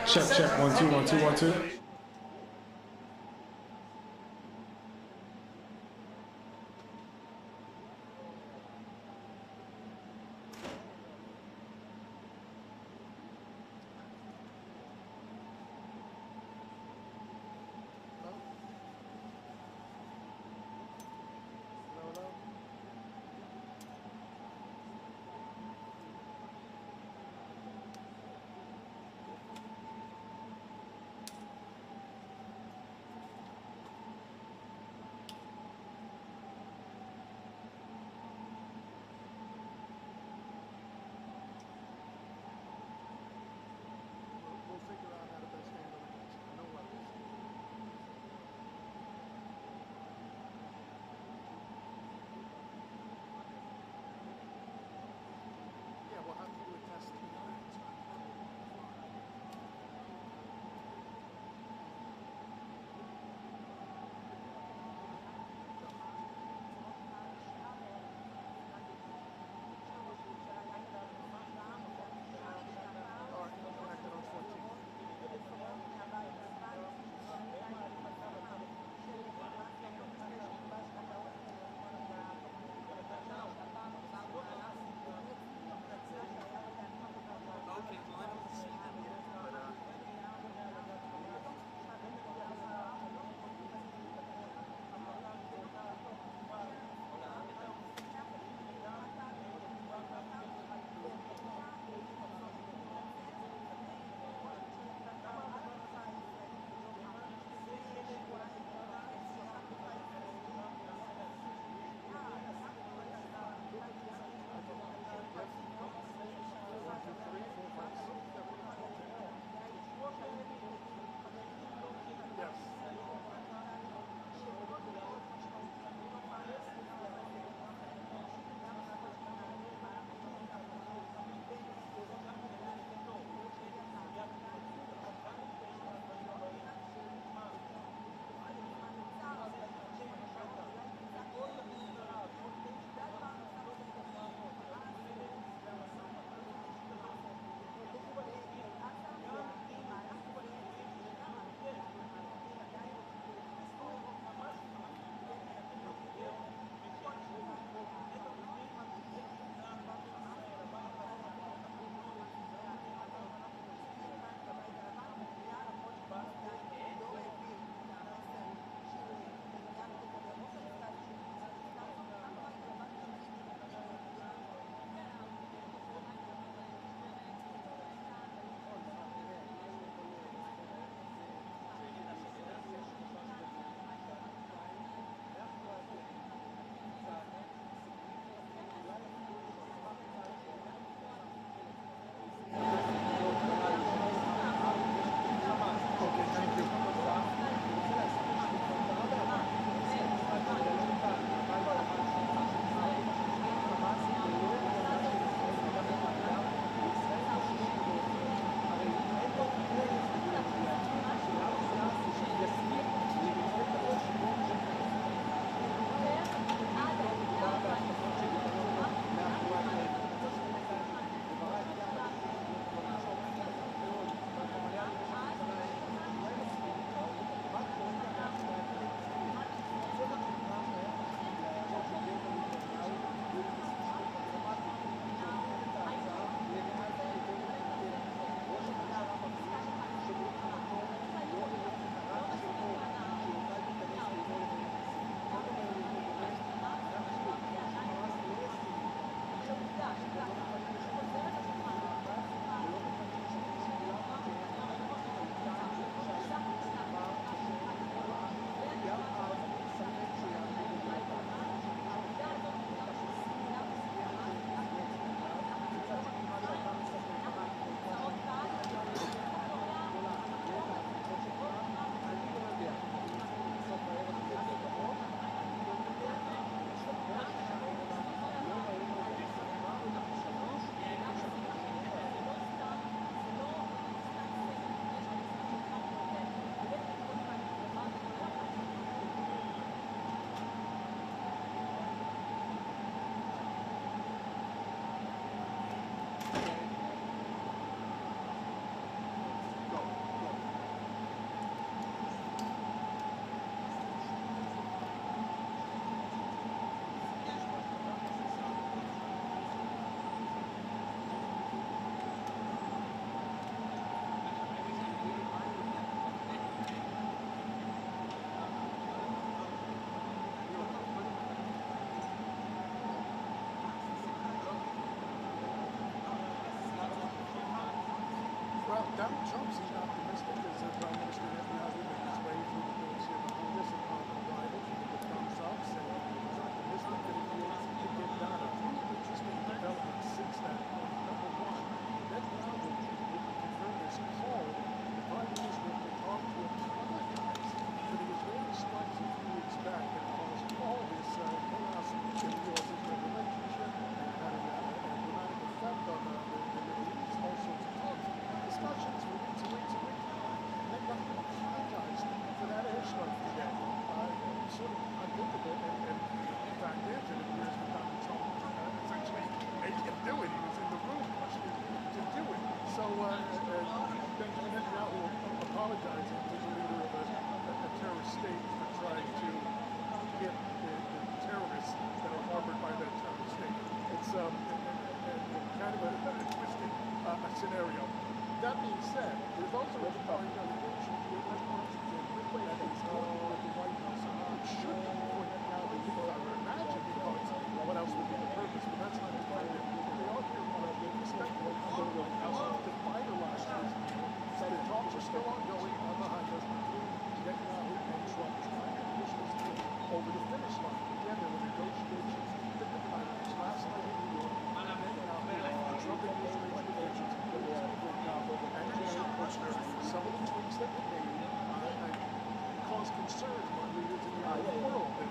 Check. 1 2 1 2 1 2. Trump seemed optimistic as Prime Minister Netanyahu made his way through the military behind us upon arrival. He gave the thumbs up, saying he was optimistic that he could get done. A few interesting developments since that point. Number one, Netanyahu will confirm this call the Prime Minister to talk to apologize for the Israeli strikes a few weeks back that caused all this chaos in the U.S.-Israel relationship and had a dramatic effect on the Middle East. All sorts of talks, discussions for weeks and weeks and weeks. Netanyahu apologized for that airstrike today. Sort of unthinkable, and the fact is, it appears that Donald Trump essentially made him do it. He was in the room pushing him to do it. So Benjamin Netanyahu apologizing to the leader of a terrorist state for trying to hit the terrorists that are harbored by that terrorist state. It's kind of a twisted scenario. That being said, there's also a foreign delegation here that is talking with the White House. It should be before Netanyahu, because I would imagine, because what else would be the purpose? But that's not defined. They are here on a respectable of the White House to finalize this deal. So the talks are still ongoing on behind us between Netanyahu and Trump trying to push this deal over the finish line. Again, there were negotiations last night in New York. Netanyahu, Trump administration officials, and some of the tweets that were made caused concern among leaders in the Arab world. That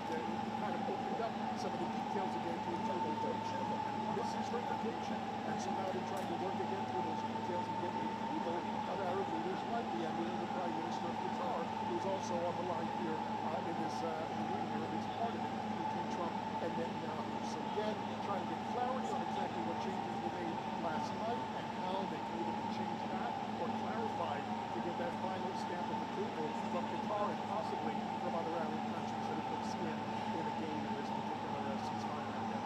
kind of opened up some of the details again to interpretation and misinterpretation. And so now they're trying to work again through those details and get the approval of Arab leaders like the Emir, the Prime Minister of Qatar, who's also on the line here in this meeting here, in this part of it, between Trump and Netanyahu. So again, trying to get clarity on exactly what changes were made last night and how they can either be changed back or clarified to get that final stamp of approval from Qatar and possibly from other Arab countries that have put skin in the game in this particular ceasefire effort.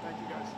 Thank you, guys.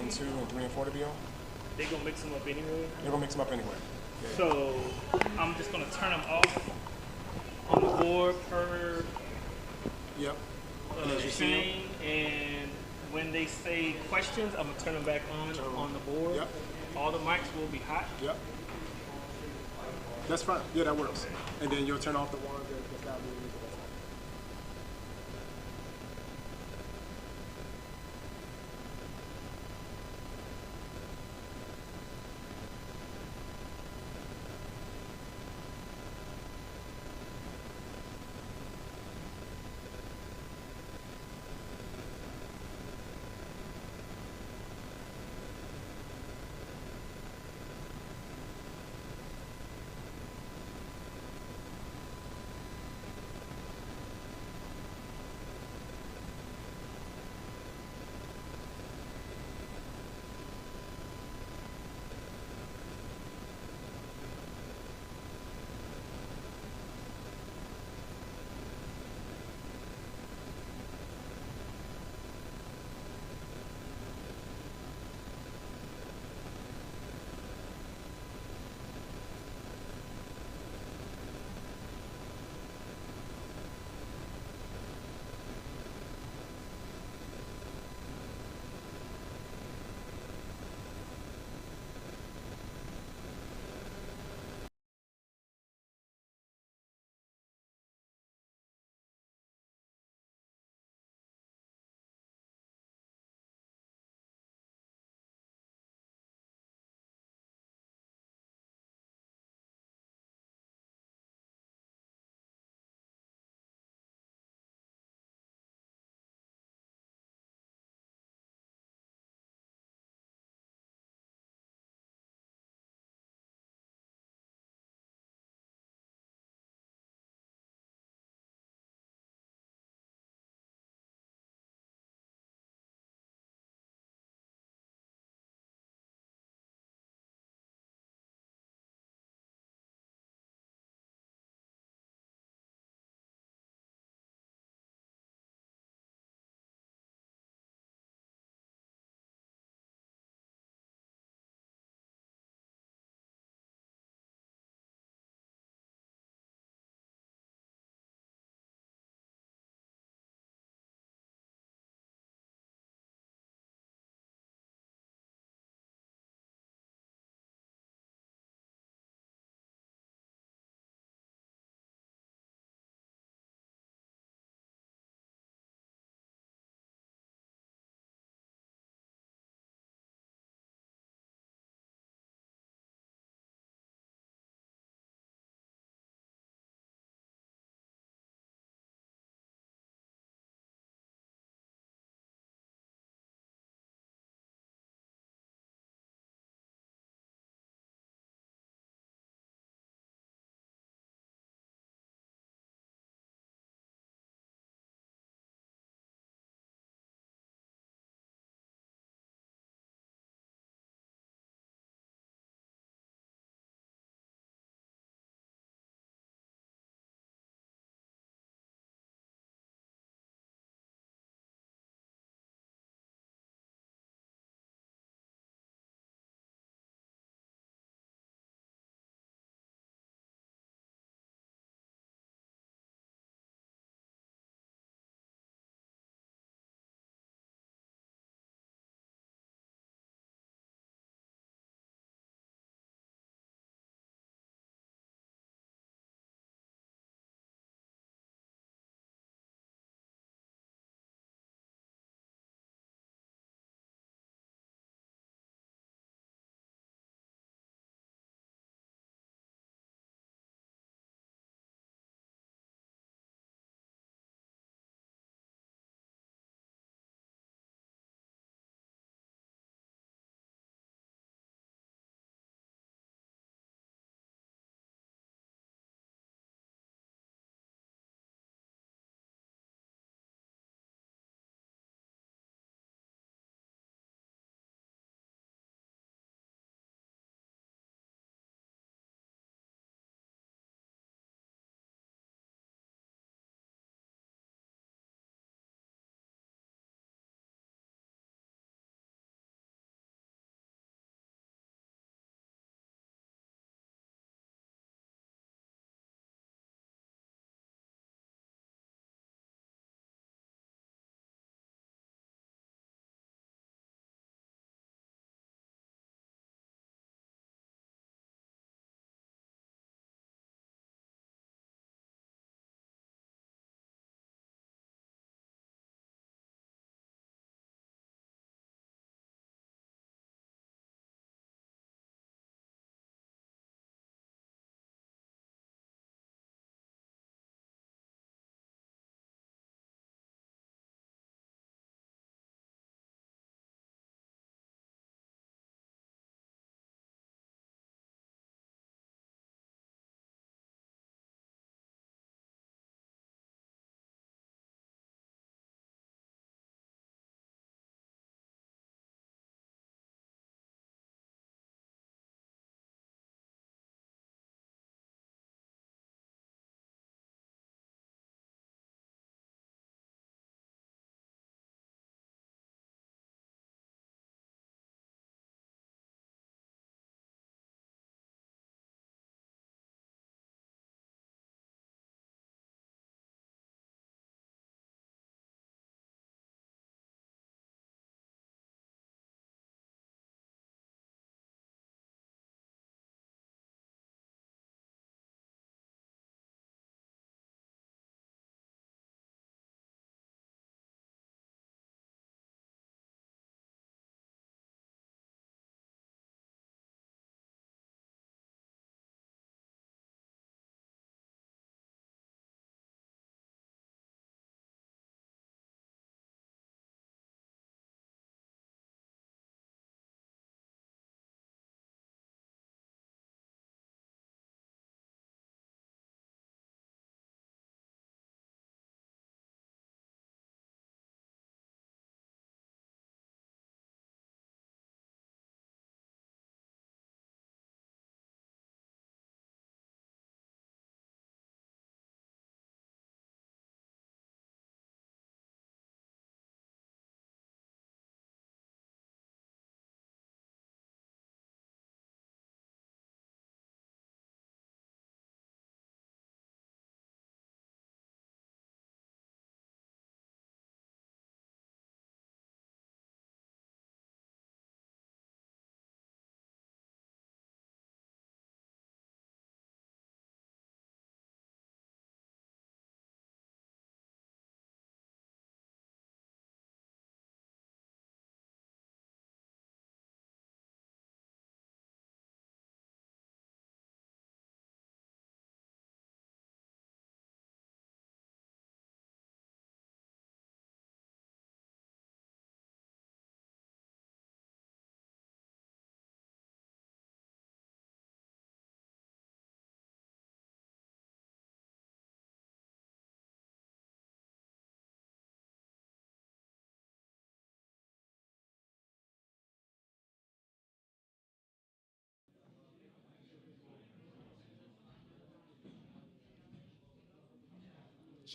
and 2 and 3 and 4 to be on. They gonna mix them up anyway. They're gonna mix them up anyway. Yeah. So I'm just gonna turn them off on the board per Yep. And as you see them, thing, and when they say questions, I'm gonna turn them back on the board. Yep. All the mics will be hot. Yep. That's fine. Yeah, that works. And then you'll turn off the ones that's not being used.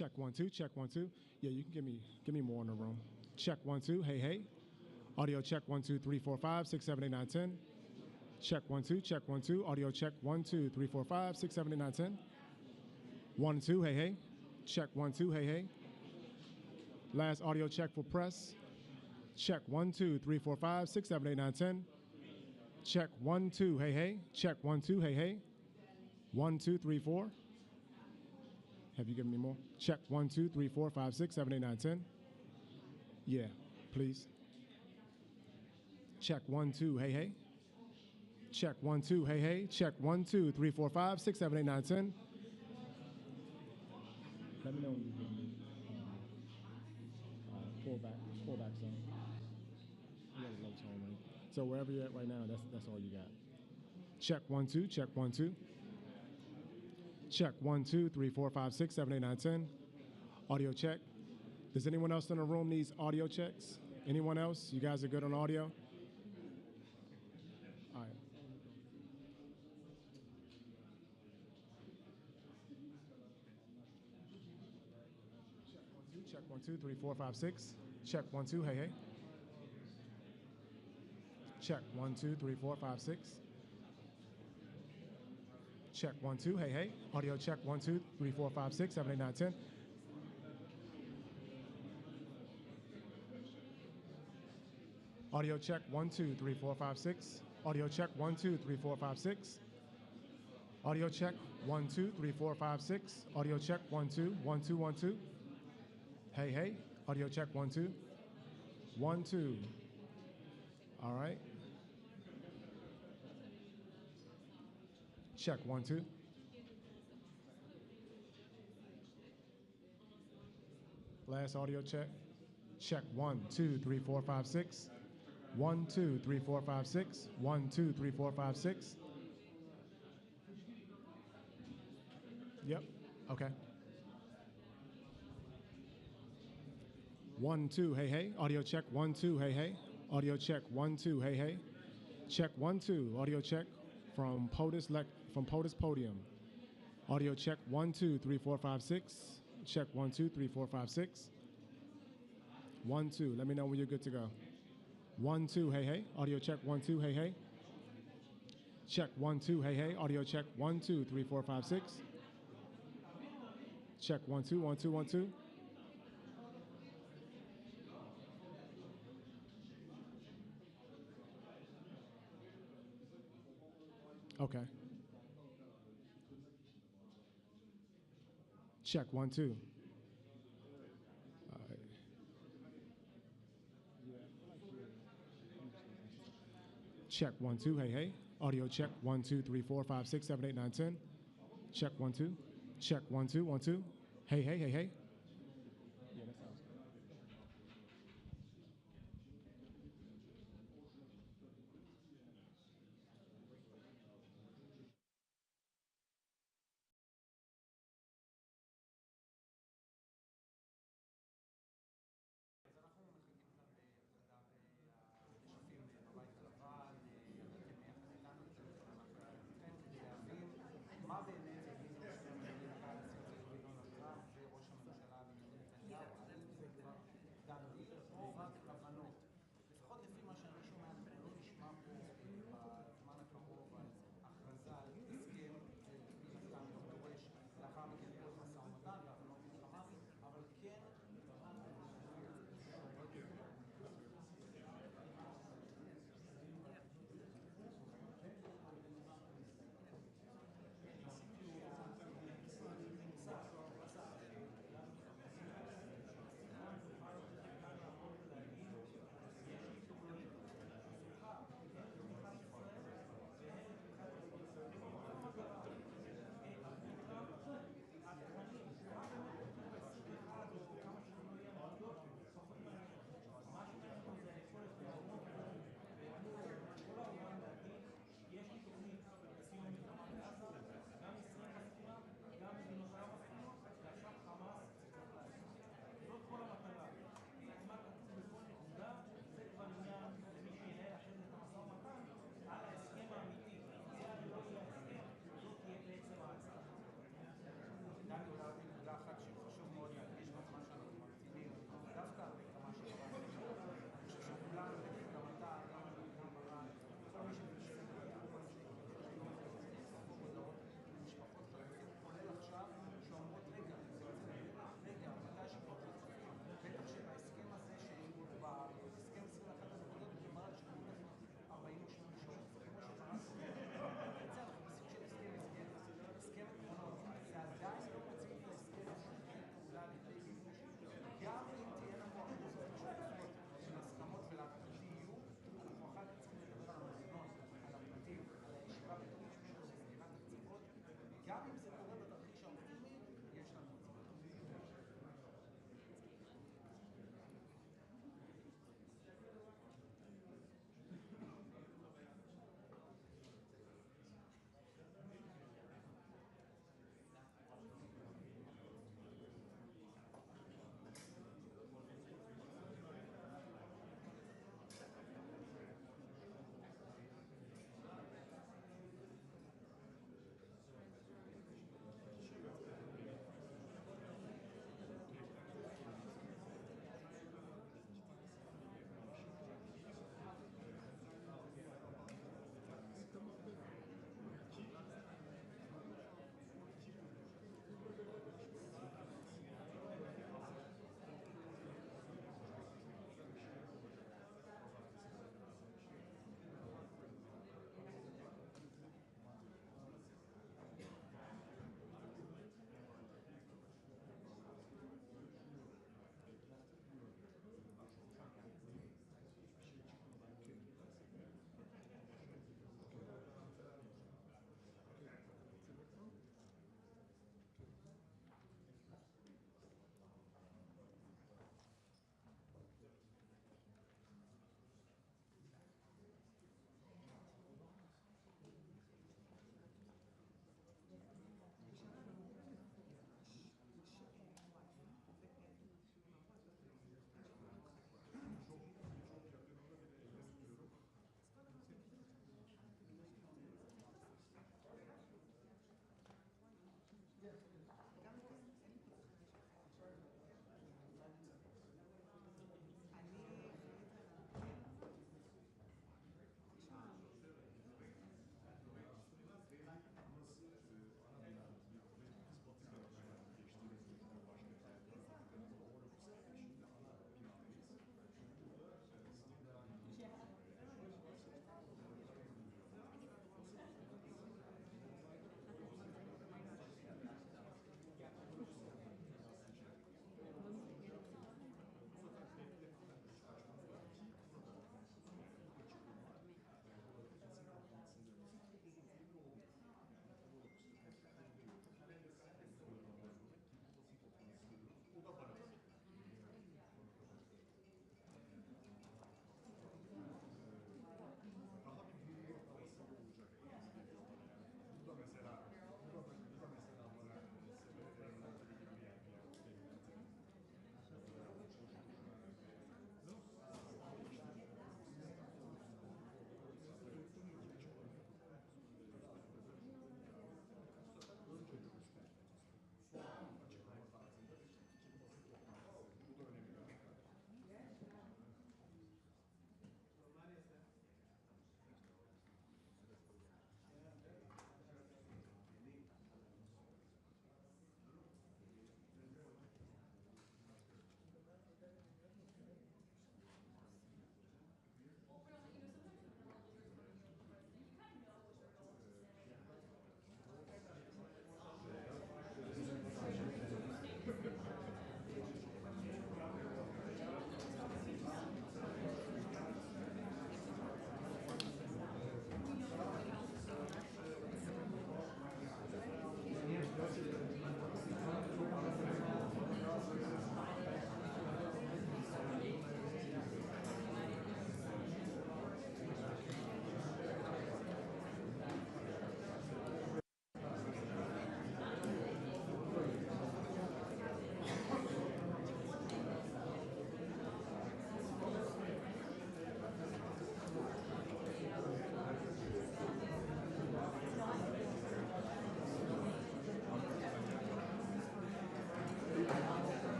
Check 1 2. Check 1 2. Yeah, you can give me more in the room. Check 1 2. Hey hey. Audio check 1 2 3 4 5 6 7 8 9 10. Check 1 2. Check 1 2. Audio check 1 2 3 4 5 6 7 8 9 10. 1 2. Hey hey. Check 1 2. Hey hey. Last audio check for press. Check 1 2 3 4 5 6 7 8 9 10. Check 1 2. Hey hey. Check 1 2. Hey hey. 1 2 3 4. Have you given me more? Check 1 2 3 4 5 6 7 8 9 10. Yeah, please. Check 1 2. Hey hey. Check 1 2. Hey hey. Check 1 2 3 4 5 6 7 8 9 10. Let me know when you get me. Pull back some. You got a low tone, right? So wherever you're at right now, that's all you got. Check 1 2. Check 1 2. Check 1 2 3 4 5 6 7 8 9 10. Audio check. Does anyone else in the room needs audio checks? Anyone else? You guys are good on audio? All right. Check 1 2 3 4 5 6. Check 1 2. Hey hey. Check 1 2 3 4 5 6. Check 1 2. Hey hey. Audio check 1 2 3 4 5 6 7 8 9 10. Audio check 1 2 3 4 5 6. Audio check 1 2 3 4 5 6. Audio check 1 2 3 4 5 6. Audio check 1 2 1 2 1 2. Hey hey. Audio check 1 2 1 2. All right. Check 1 2. Last audio check. Check 1 2 3 4 5 6. 1 2 3 4 5 6. 1 2 3 4 5 6. Yep. Okay. 1 2. Hey hey. Audio check 1 2. Hey hey. Audio check 1 2. Hey hey. Check 1 2. Audio check from POTUS Podium. Audio check 1 2 3 4 5 6. Check 1 2 3 4 5 6. 1 2. Let me know when you're good to go. 1 2. Hey hey. Audio check 1 2. Hey hey. Check 1 2. Hey hey. Audio check 1 2 3 4 5 6. Check 1 2 1 2 1 2. Okay. Check 1 2. All right. Check 1 2. Hey hey. Audio check 1 2 3 4 5 6 7 8 9 10. Check 1 2. Check 1 2 1 2. Hey hey hey hey. Yeah, that sounds good. מה באמת יגידו שני אמריקאים לנשיא ארצות הברית דונלד טראמפ וראש הממשלה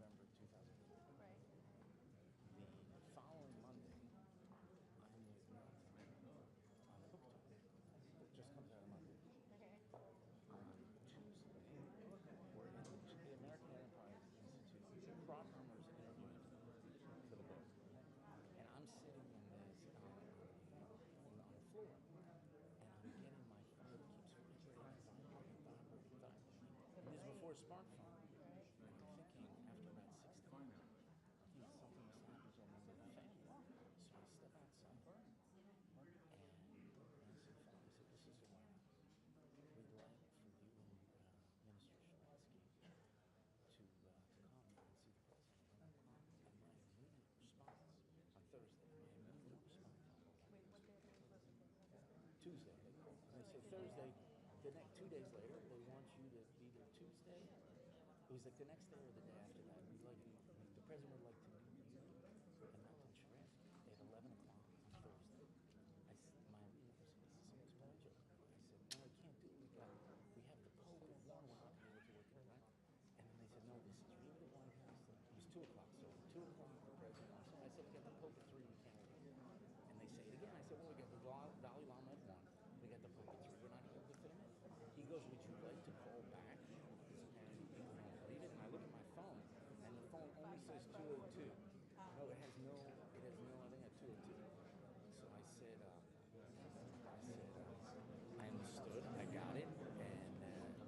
November 2008. Right. The following Monday, I'm with on a book tour. It just comes out of Monday. Okay. On Tuesday, we're in the American Enterprise Institute. Prop Hummers interviewing for the book. And I'm sitting in this on the floor, and I'm getting my phone. It keeps vibrating. And this is before a smartphone. And I'm thinking, after about 6 times, something must happen to a member of the family. So I step outside, and I said, this is a we'd like for you and Minister Sharansky to come and see the president. And my immediate response on Thursday, Wait, what day was it? Tuesday, and they said Thursday. The next 2 days later, they want you to be there Tuesday. It was like the next day or the day after that. We'd like the president would like to meet you and Milton Sharansky at 11 o'clock on Thursday. I said, my immediate response is someone's budget. I said, no, I can't do it. We have the Pope and one we're not able to work it right. And then they said, no, this is really the White House. It was 2 o'clock, so 2 o'clock the president. I said, we got the Pope at 3, we can't work it. And they say it again. I said, well, we got the Dalai Lama at 1. We got the Pope at 3. We're not able to fit him in. He goes, would you like to call back? And he won't leave it. And I look at my phone, and the phone only says 202. No, it has no, I think at 202. So I said, I understood, I got it, and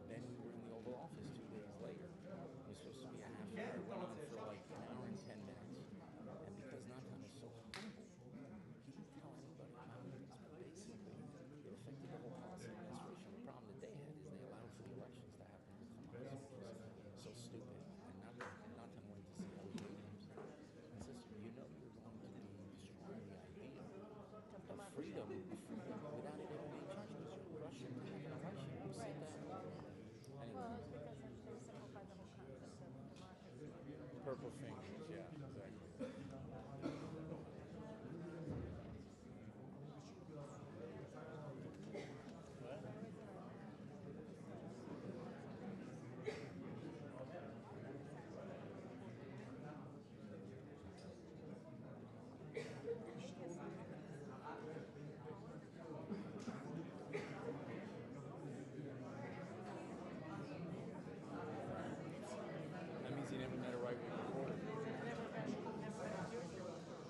then we were in the Oval Office 2 days later. It was supposed to be a half hour. It went on for like an hour and 10 minutes. And because Nathan is so humble, he didn't tell anybody about it. But basically, it affected the whole policy administration. The problem that they had is they allowed for the elections to happen with Hamas, which is so stupid. And Nathan went to see how we did it. And sister, you know you're going to be destroying the idea of freedom without it ever being changed. Because you're Russian, having an election. Who said that? Anyway. Well, it's because they simplified the whole concept of democracy. Purple fingers, yeah, exactly. That means he never met a right-wing reporter. Never met a Jewish reporter.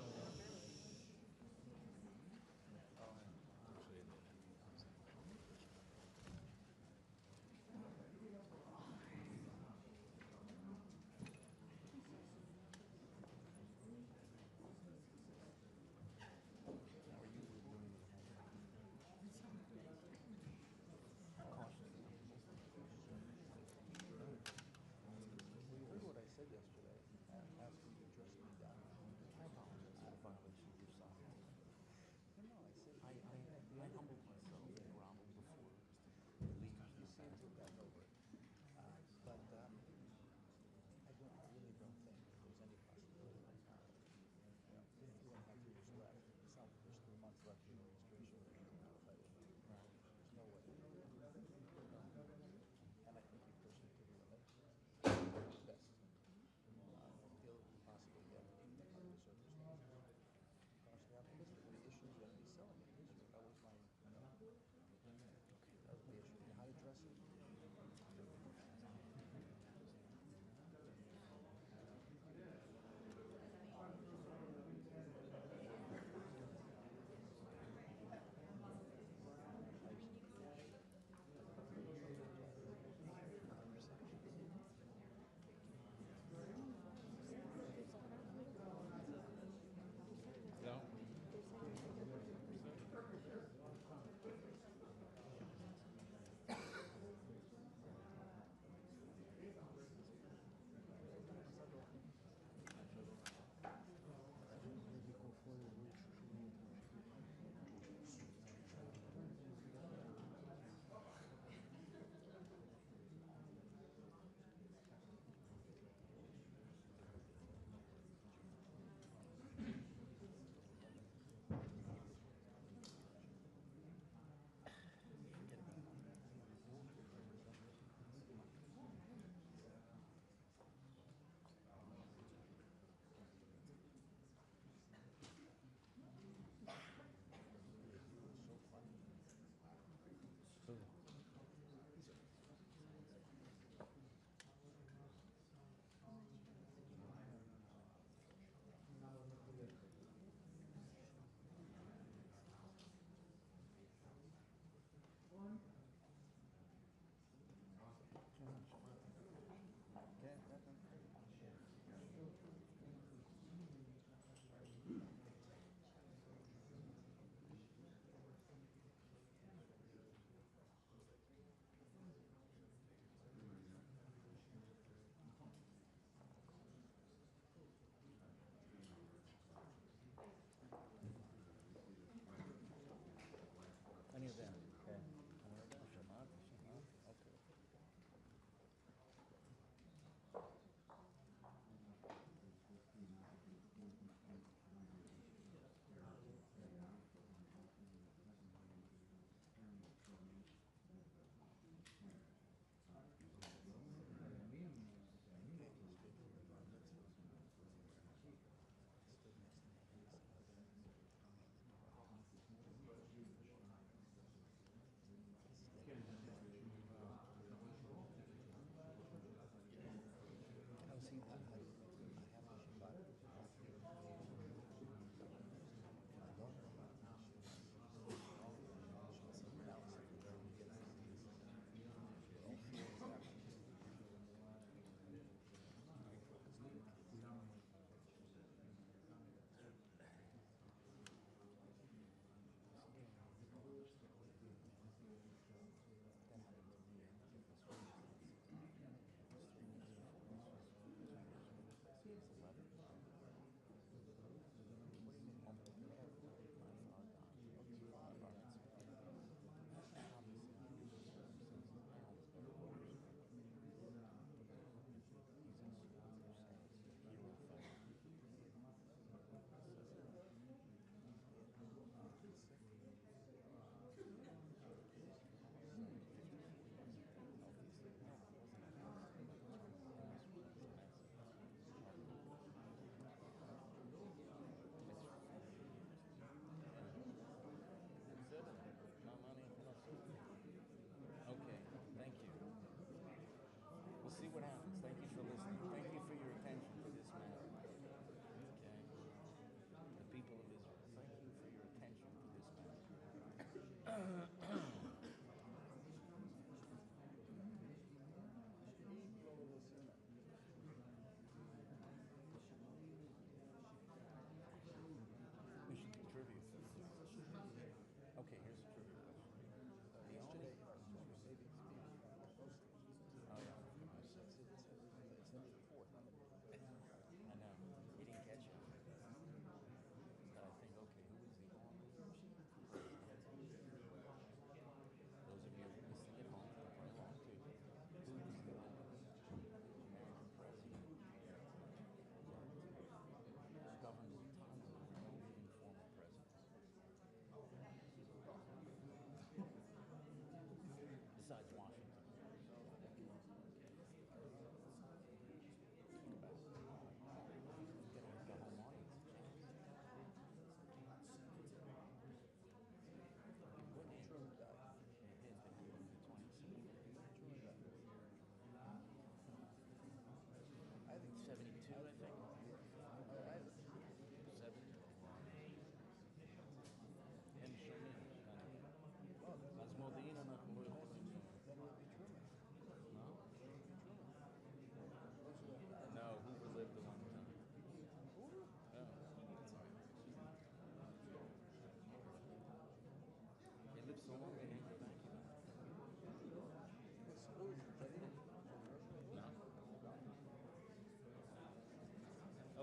Said yesterday, asking you to address me down. I apologize for the violation of your sovereignty. No, I said I humbled myself and groveled before the leaders of the Senate. That over it. But I really don't think there's any possibility of power. You know, 2.5 years left. It's not there's 3 months left in the administration. There's no way. And I think you personally could do it best. Possibly get under the circumstances. Partially optimistic. The issue is going to be selling it. That was my, that was the issue. How to address it. No.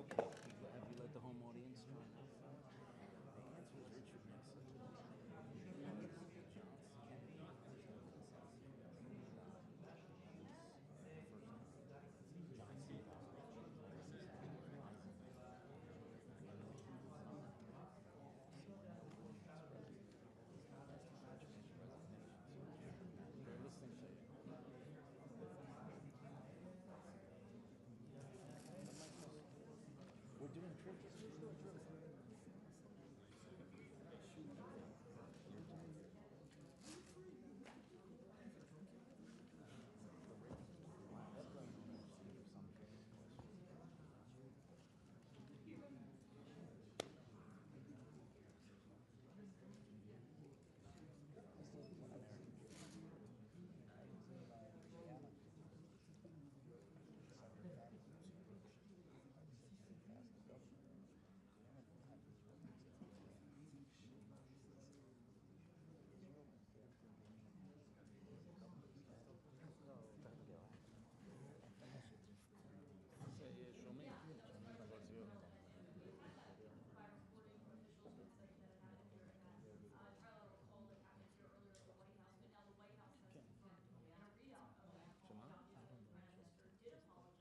Okay. Have you let the home audience join us? The answer is Richard Nixon. They're listening to you. We're doing trivia.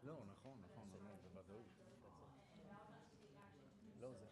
לא, נכון, בוודאות. לא, זה...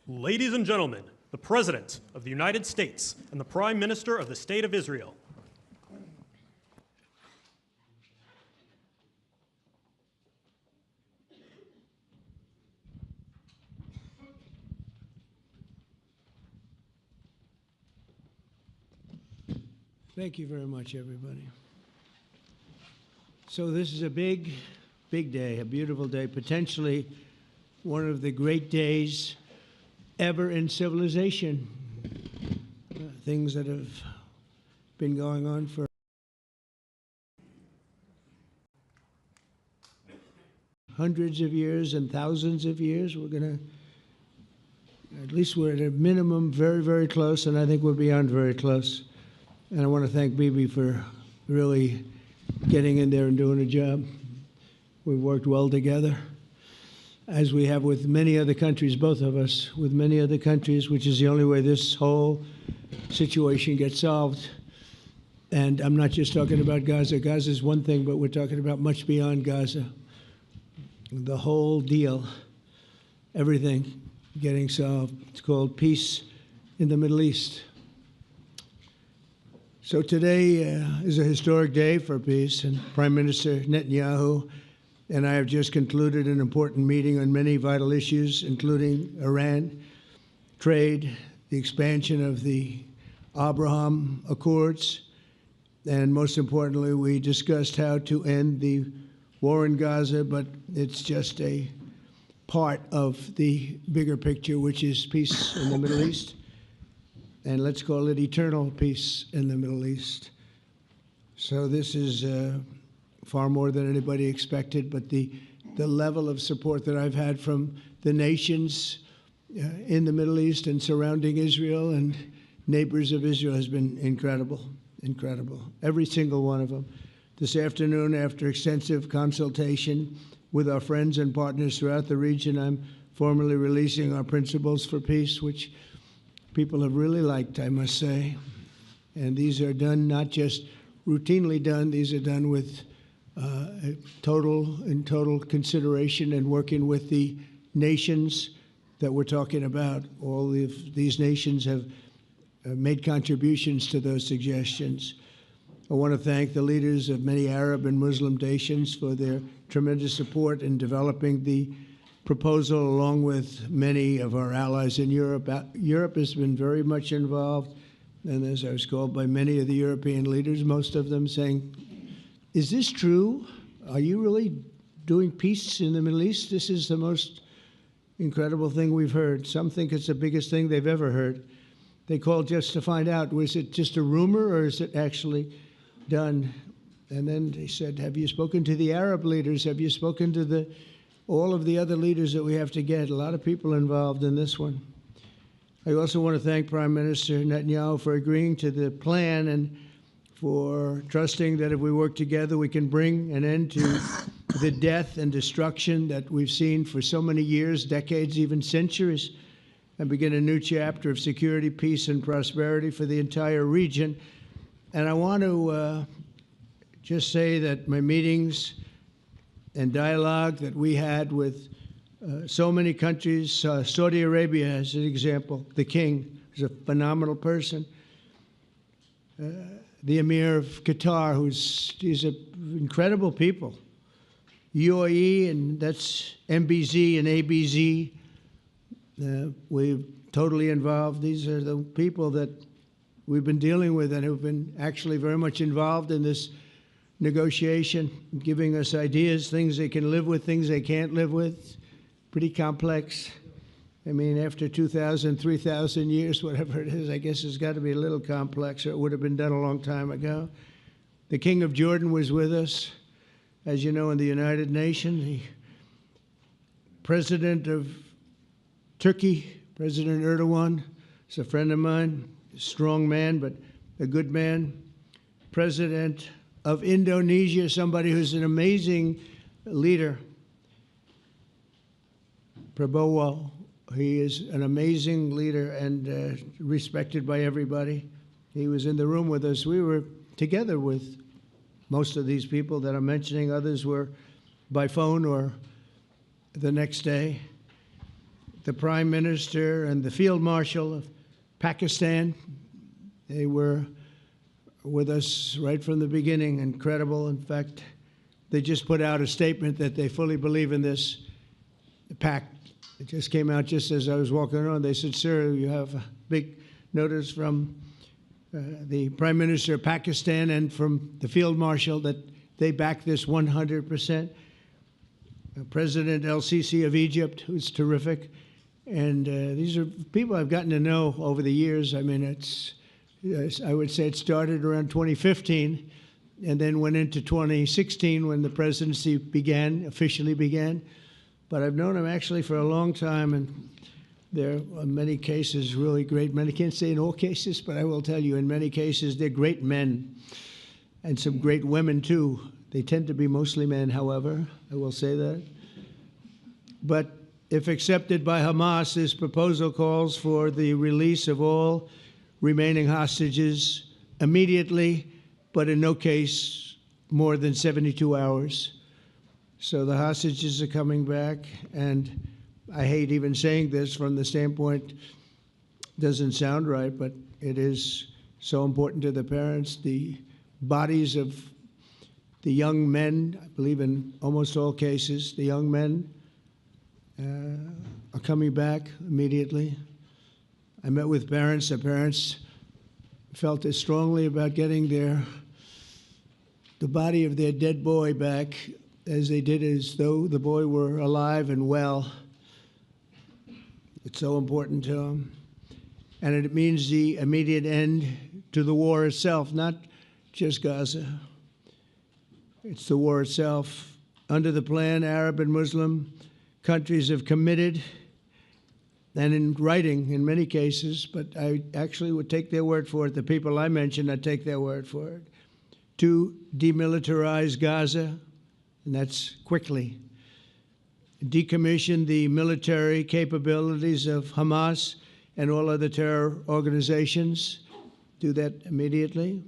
Ladies and gentlemen, the President of the United States and the Prime Minister of the State of Israel. Thank you very much, everybody. So this is a big, big day, a beautiful day, potentially one of the great days ever in civilization. Things that have been going on for hundreds of years and thousands of years. We're going to, at least we're at a minimum very, very close, and I think we're beyond very close. And I want to thank Bibi for really getting in there and doing a job. We've worked well together, as we have with many other countries, both of us, with many other countries, which is the only way this whole situation gets solved. And I'm not just talking about Gaza. Gaza is one thing, but we're talking about much beyond Gaza. The whole deal, everything getting solved. It's called peace in the Middle East. So today is a historic day for peace, and Prime Minister Netanyahu and I have just concluded an important meeting on many vital issues, including Iran, trade, the expansion of the Abraham Accords, and most importantly, we discussed how to end the war in Gaza, but it's just a part of the bigger picture, which is peace in the Middle East. And let's call it eternal peace in the Middle East. So this is far more than anybody expected, but the level of support that I've had from the nations in the Middle East and surrounding Israel and neighbors of Israel has been incredible, incredible. Every single one of them. This afternoon, after extensive consultation with our friends and partners throughout the region, I'm formally releasing our principles for peace, which people have really liked, I must say. And these are done not just routinely done, these are done with total consideration and working with the nations that we're talking about. All of these nations have made contributions to those suggestions. I want to thank the leaders of many Arab and Muslim nations for their tremendous support in developing the proposal, along with many of our allies in Europe. Europe has been very much involved, and as I was called by many of the European leaders, most of them saying, is this true? Are you really doing peace in the Middle East? This is the most incredible thing we've heard. Some think it's the biggest thing they've ever heard. They called just to find out, was it just a rumor or is it actually done? And then they said, have you spoken to the Arab leaders? Have you spoken to all of the other leaders that we have to get? A lot of people involved in this one. I also want to thank Prime Minister Netanyahu for agreeing to the plan and for trusting that if we work together, we can bring an end to the death and destruction that we've seen for so many years, decades, even centuries, and begin a new chapter of security, peace, and prosperity for the entire region. And I want to just say that my meetings and dialogue that we had with so many countries, Saudi Arabia as an example, the king is a phenomenal person. The Emir of Qatar, he's incredible people. UAE, and that's MBZ and ABZ. We're totally involved. These are the people that we've been dealing with and who've been actually very much involved in this negotiation, giving us ideas, things they can live with, things they can't live with. Pretty complex. I mean, after 2,000, 3,000 years, whatever it is, I guess it's got to be a little complex, or it would have been done a long time ago. The King of Jordan was with us, as you know, in the United Nations. The President of Turkey, President Erdogan, is a friend of mine, a strong man, but a good man. President of Indonesia, somebody who's an amazing leader, Prabowo. He is an amazing leader and respected by everybody. He was in the room with us. We were together with most of these people that I'm mentioning. Others were by phone or the next day. the Prime Minister and the Field Marshal of Pakistan. They were with us right from the beginning, incredible. In fact, they just put out a statement that they fully believe in this pact. It just came out just as I was walking around. They said, sir, you have a big notice from the Prime Minister of Pakistan and from the Field Marshal that they back this 100%. President El-Sisi of Egypt, who's terrific. And these are people I've gotten to know over the years. I mean, I would say it started around 2015 and then went into 2016 when the presidency officially began. But I've known them actually for a long time, and they're in many cases really great men. I can't say in all cases, but I will tell you in many cases they're great men and some great women too. They tend to be mostly men, however, I will say that. But if accepted by Hamas, this proposal calls for the release of all remaining hostages immediately, but in no case more than 72 hours. So the hostages are coming back, and I hate even saying this from the standpoint, doesn't sound right, but it is so important to the parents. The bodies of the young men, I believe in almost all cases, the young men are coming back immediately. I met with parents. The parents felt as strongly about getting the body of their dead boy back as they did as though the boy were alive and well. It's so important to them. And it means the immediate end to the war itself, not just Gaza. It's the war itself. Under the plan, Arab and Muslim countries have committed, and in writing in many cases, but I actually would take their word for it. The people I mentioned, I'd take their word for it, to demilitarize Gaza, and that's quickly. Decommission the military capabilities of Hamas and all other terror organizations. Do that immediately.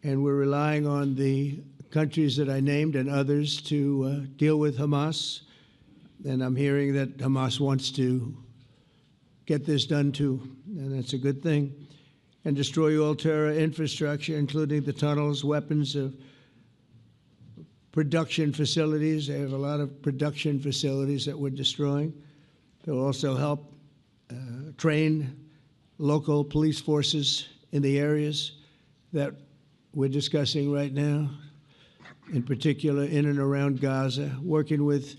And we're relying on the countries that I named and others to deal with Hamas. And I'm hearing that Hamas wants to get this done too, and that's a good thing. And destroy all terror infrastructure, including the tunnels, weapons of production facilities. They have a lot of production facilities that we're destroying. They'll also help train local police forces in the areas that we're discussing right now, in particular in and around Gaza, working with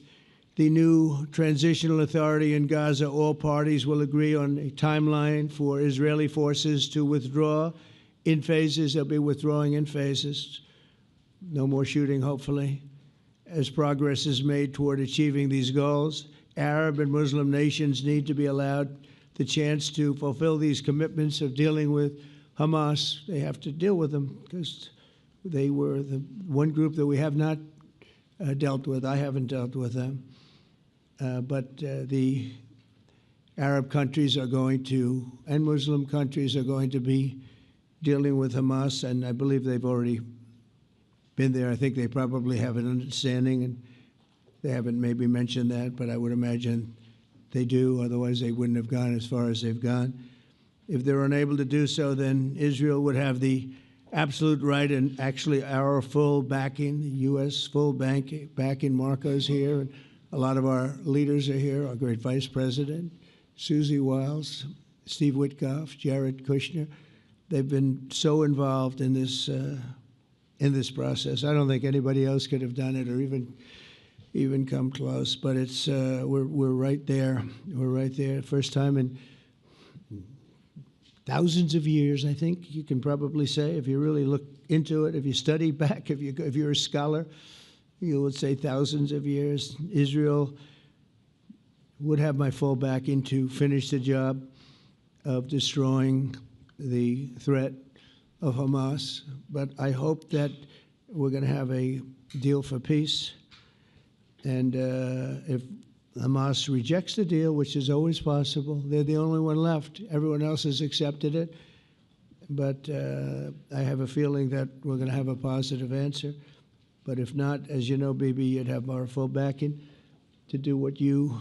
the new transitional authority in Gaza. All parties will agree on a timeline for Israeli forces to withdraw in phases. They'll be withdrawing in phases. No more shooting, hopefully. As progress is made toward achieving these goals, Arab and Muslim nations need to be allowed the chance to fulfill these commitments of dealing with Hamas. They have to deal with them because they were the one group that we have not dealt with. I haven't dealt with them. But the Arab countries are going to, and Muslim countries are going to be dealing with Hamas, and I believe they've already been there. I think they probably have an understanding, and they haven't maybe mentioned that, but I would imagine they do. Otherwise, they wouldn't have gone as far as they've gone. If they're unable to do so, then Israel would have the absolute right and actually our full backing, the U.S. full backing. Marco's here, and a lot of our leaders are here, our great Vice President, Susie Wiles, Steve Witkoff, Jared Kushner. They've been so involved in this process. I don't think anybody else could have done it or even come close. But it's we're right there. We're right there. First time in thousands of years, I think you can probably say, if you really look into it, if you study back, if you're a scholar, you would say thousands of years. Israel would have my full backing to finish the job of destroying the threat of Hamas. But I hope that we're going to have a deal for peace. And if Hamas rejects the deal, which is always possible, they're the only one left. Everyone else has accepted it. But I have a feeling that we're going to have a positive answer. But if not, as you know, Bibi, you'd have our full backing to do what you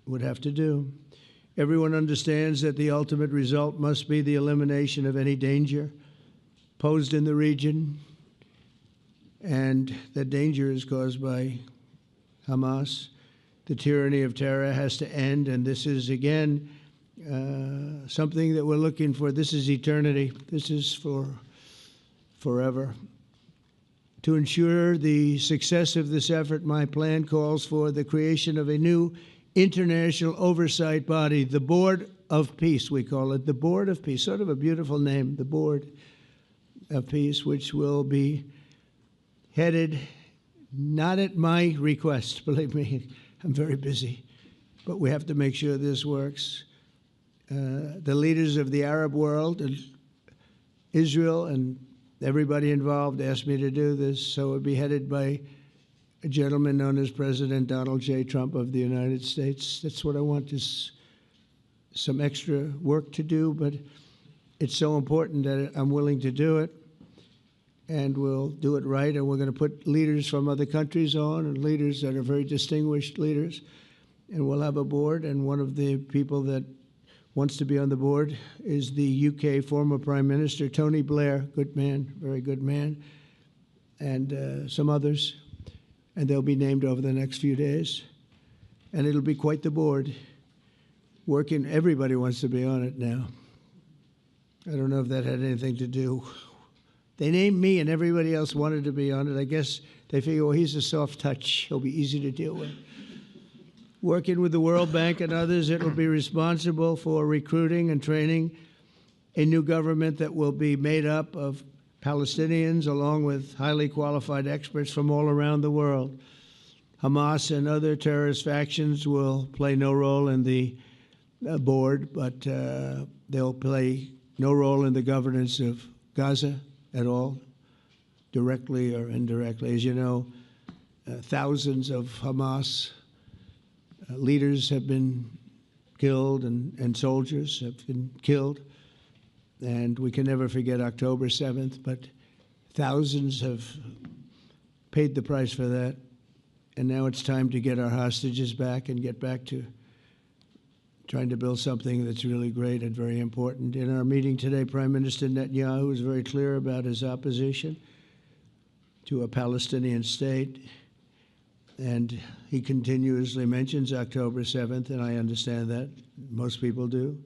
would have to do. Everyone understands that the ultimate result must be the elimination of any danger posed in the region, and that danger is caused by Hamas. The tyranny of terror has to end, and this is, again, something that we're looking for. This is eternity. This is for forever. To ensure the success of this effort, my plan calls for the creation of a new international oversight body, the Board of Peace, we call it, the Board of Peace, sort of a beautiful name, the Board of Peace, which will be headed, not at my request, believe me, I'm very busy, but we have to make sure this works. The leaders of the Arab world and Israel and everybody involved asked me to do this, so it would be headed by a gentleman known as President Donald J. Trump of the United States. That's what I want, is some extra work to do, but it's so important that I'm willing to do it, and we'll do it right, and we're going to put leaders from other countries on, and leaders that are very distinguished leaders, and we'll have a board, and one of the people that wants to be on the board is the UK former Prime Minister, Tony Blair, good man, very good man, and some others, and they'll be named over the next few days, and it'll be quite the board. Working, everybody wants to be on it now. I don't know if that had anything to do. They named me and everybody else wanted to be on it. I guess they figure, well, he's a soft touch. He'll be easy to deal with. Working with the World Bank and others, it will be responsible for recruiting and training a new government that will be made up of Palestinians along with highly qualified experts from all around the world. Hamas and other terrorist factions will play no role in the board, but they'll play no role in the governance of Gaza at all, directly or indirectly. As you know, thousands of Hamas leaders have been killed and soldiers have been killed. And we can never forget October 7th, but thousands have paid the price for that. And now it's time to get our hostages back and get back to trying to build something that's really great and very important. In our meeting today, Prime Minister Netanyahu was very clear about his opposition to a Palestinian state. And he continuously mentions October 7th, and I understand that. Most people do.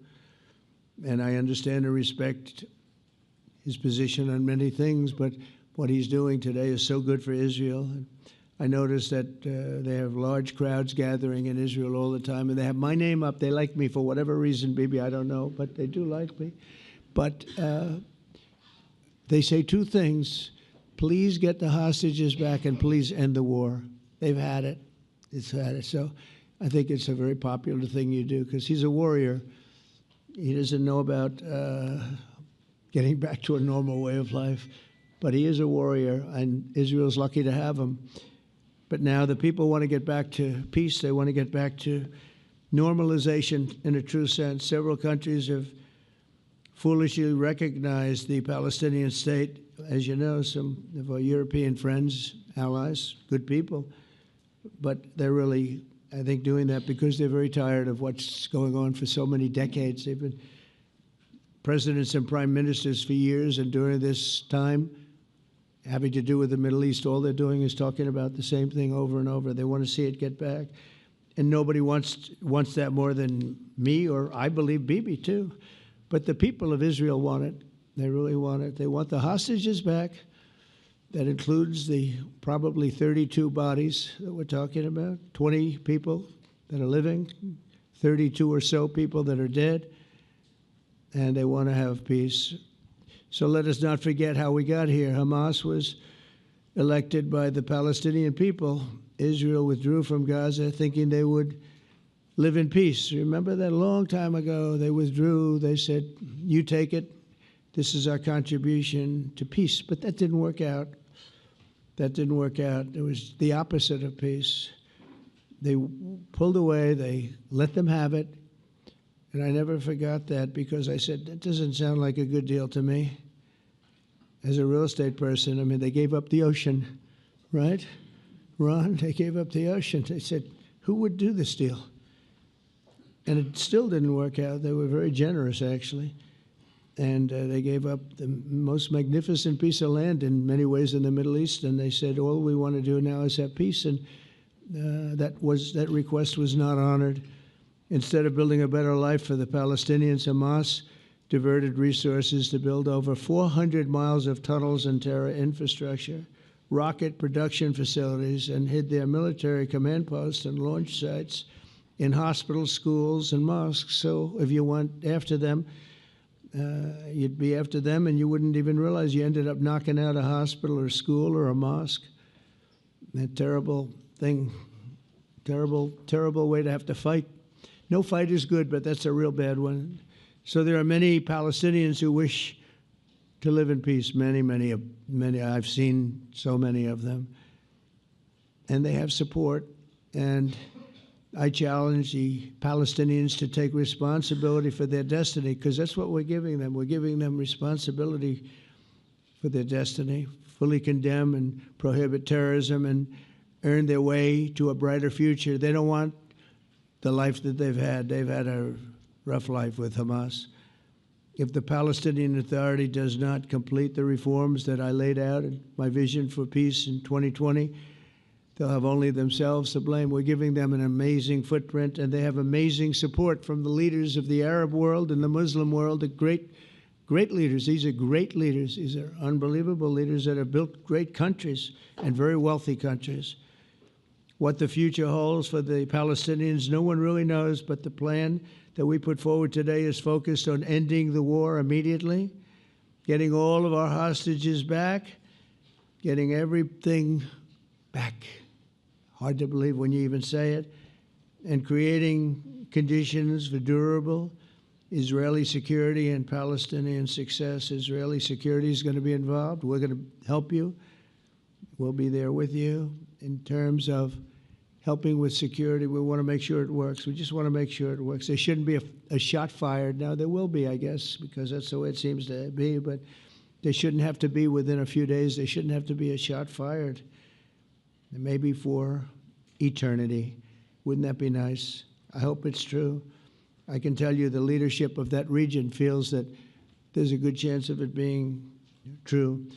And I understand and respect his position on many things, but what he's doing today is so good for Israel. I noticed that they have large crowds gathering in Israel all the time, and they have my name up. They like me for whatever reason, maybe I don't know, but they do like me. But they say two things: please get the hostages back and please end the war. They've had it. It's had it. So I think it's a very popular thing you do, because he's a warrior. He doesn't know about getting back to a normal way of life, but he is a warrior, and Israel's lucky to have him. But now the people want to get back to peace. They want to get back to normalization in a true sense. Several countries have foolishly recognized the Palestinian state. As you know, some of our European friends, allies, good people, but they're really, I think, doing that because they're very tired of what's going on for so many decades. They've been presidents and prime ministers for years, and during this time, having to do with the Middle East, all they're doing is talking about the same thing over and over. They want to see it get back. And nobody wants that more than me, or I believe Bibi too. But the people of Israel want it. They really want it. They want the hostages back. That includes the probably 32 bodies that we're talking about, 20 people that are living, 32 or so people that are dead, and they want to have peace. So let us not forget how we got here. Hamas was elected by the Palestinian people. Israel withdrew from Gaza thinking they would live in peace. Remember that a long time ago? They withdrew. They said, you take it. This is our contribution to peace. But that didn't work out. That didn't work out. It was the opposite of peace. They pulled away. They let them have it. And I never forgot that, because I said, that doesn't sound like a good deal to me. As a real estate person, I mean, they gave up the ocean, right? Ron, they gave up the ocean. They said, who would do this deal? And it still didn't work out. They were very generous, actually. And they gave up the most magnificent piece of land in many ways in the Middle East. And they said, all we want to do now is have peace. And that request was not honored. Instead of building a better life for the Palestinians, Hamas diverted resources to build over 400 miles of tunnels and terror infrastructure, rocket production facilities, and hid their military command posts and launch sites in hospitals, schools, and mosques. So if you went after them, you'd be after them, and you wouldn't even realize you ended up knocking out a hospital or school or a mosque. That terrible thing, terrible, terrible way to have to fight. No fight is good, but that's a real bad one. So there are many Palestinians who wish to live in peace. Many. I've seen so many of them. And they have support. And I challenge the Palestinians to take responsibility for their destiny, because that's what we're giving them. We're giving them responsibility for their destiny, fully condemn and prohibit terrorism and earn their way to a brighter future. They don't want the life that they've had. They've had a rough life with Hamas. If the Palestinian Authority does not complete the reforms that I laid out in my vision for peace in 2020, they'll have only themselves to blame. We're giving them an amazing footprint, and they have amazing support from the leaders of the Arab world and the Muslim world, the great leaders. These are great leaders. These are unbelievable leaders that have built great countries and very wealthy countries. What the future holds for the Palestinians, no one really knows, but the plan that we put forward today is focused on ending the war immediately, getting all of our hostages back, getting everything back. Hard to believe when you even say it, and creating conditions for durable Israeli security and Palestinian success. Israeli security is going to be involved. We're going to help you. We'll be there with you in terms of helping with security. We want to make sure it works. We just want to make sure it works. There shouldn't be a shot fired. Now, there will be, I guess, because that's the way it seems to be, but they shouldn't have to be within a few days. There shouldn't have to be a shot fired. And maybe for eternity. Wouldn't that be nice? I hope it's true. I can tell you the leadership of that region feels that there's a good chance of it being true.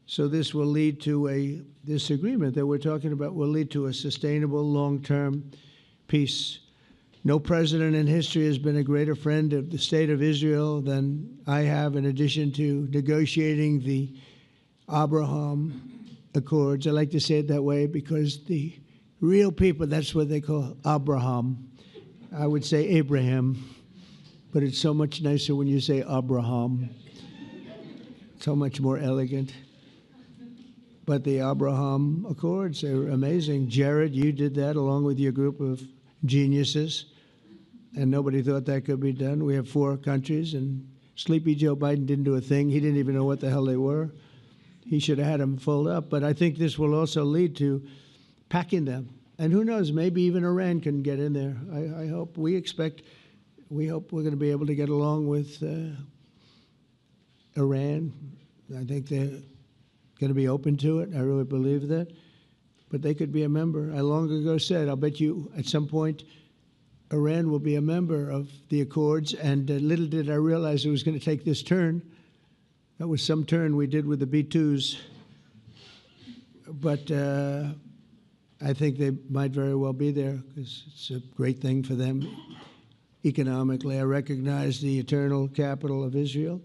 So this will lead to this agreement that we're talking about will lead to a sustainable, long-term peace. No president in history has been a greater friend of the state of Israel than I have, in addition to negotiating the Abraham Accords. I like to say it that way because the real people, that's what they call Abraham. I would say Abraham, but it's so much nicer when you say Abraham. So much more elegant. But the Abraham Accords, they're amazing. Jared, you did that along with your group of geniuses, and nobody thought that could be done. We have 4 countries, and Sleepy Joe Biden didn't do a thing. He didn't even know what the hell they were. He should have had them full up. But I think this will also lead to packing them. And who knows, maybe even Iran can get in there. I hope, we hope we're going to be able to get along with Iran. I think they're going to be open to it. I really believe that. But they could be a member. I long ago said, I'll bet you at some point Iran will be a member of the Accords. And little did I realize it was going to take this turn. That was some turn we did with the B-2s. But I think they might very well be there because it's a great thing for them economically. I recognize the eternal capital of Israel.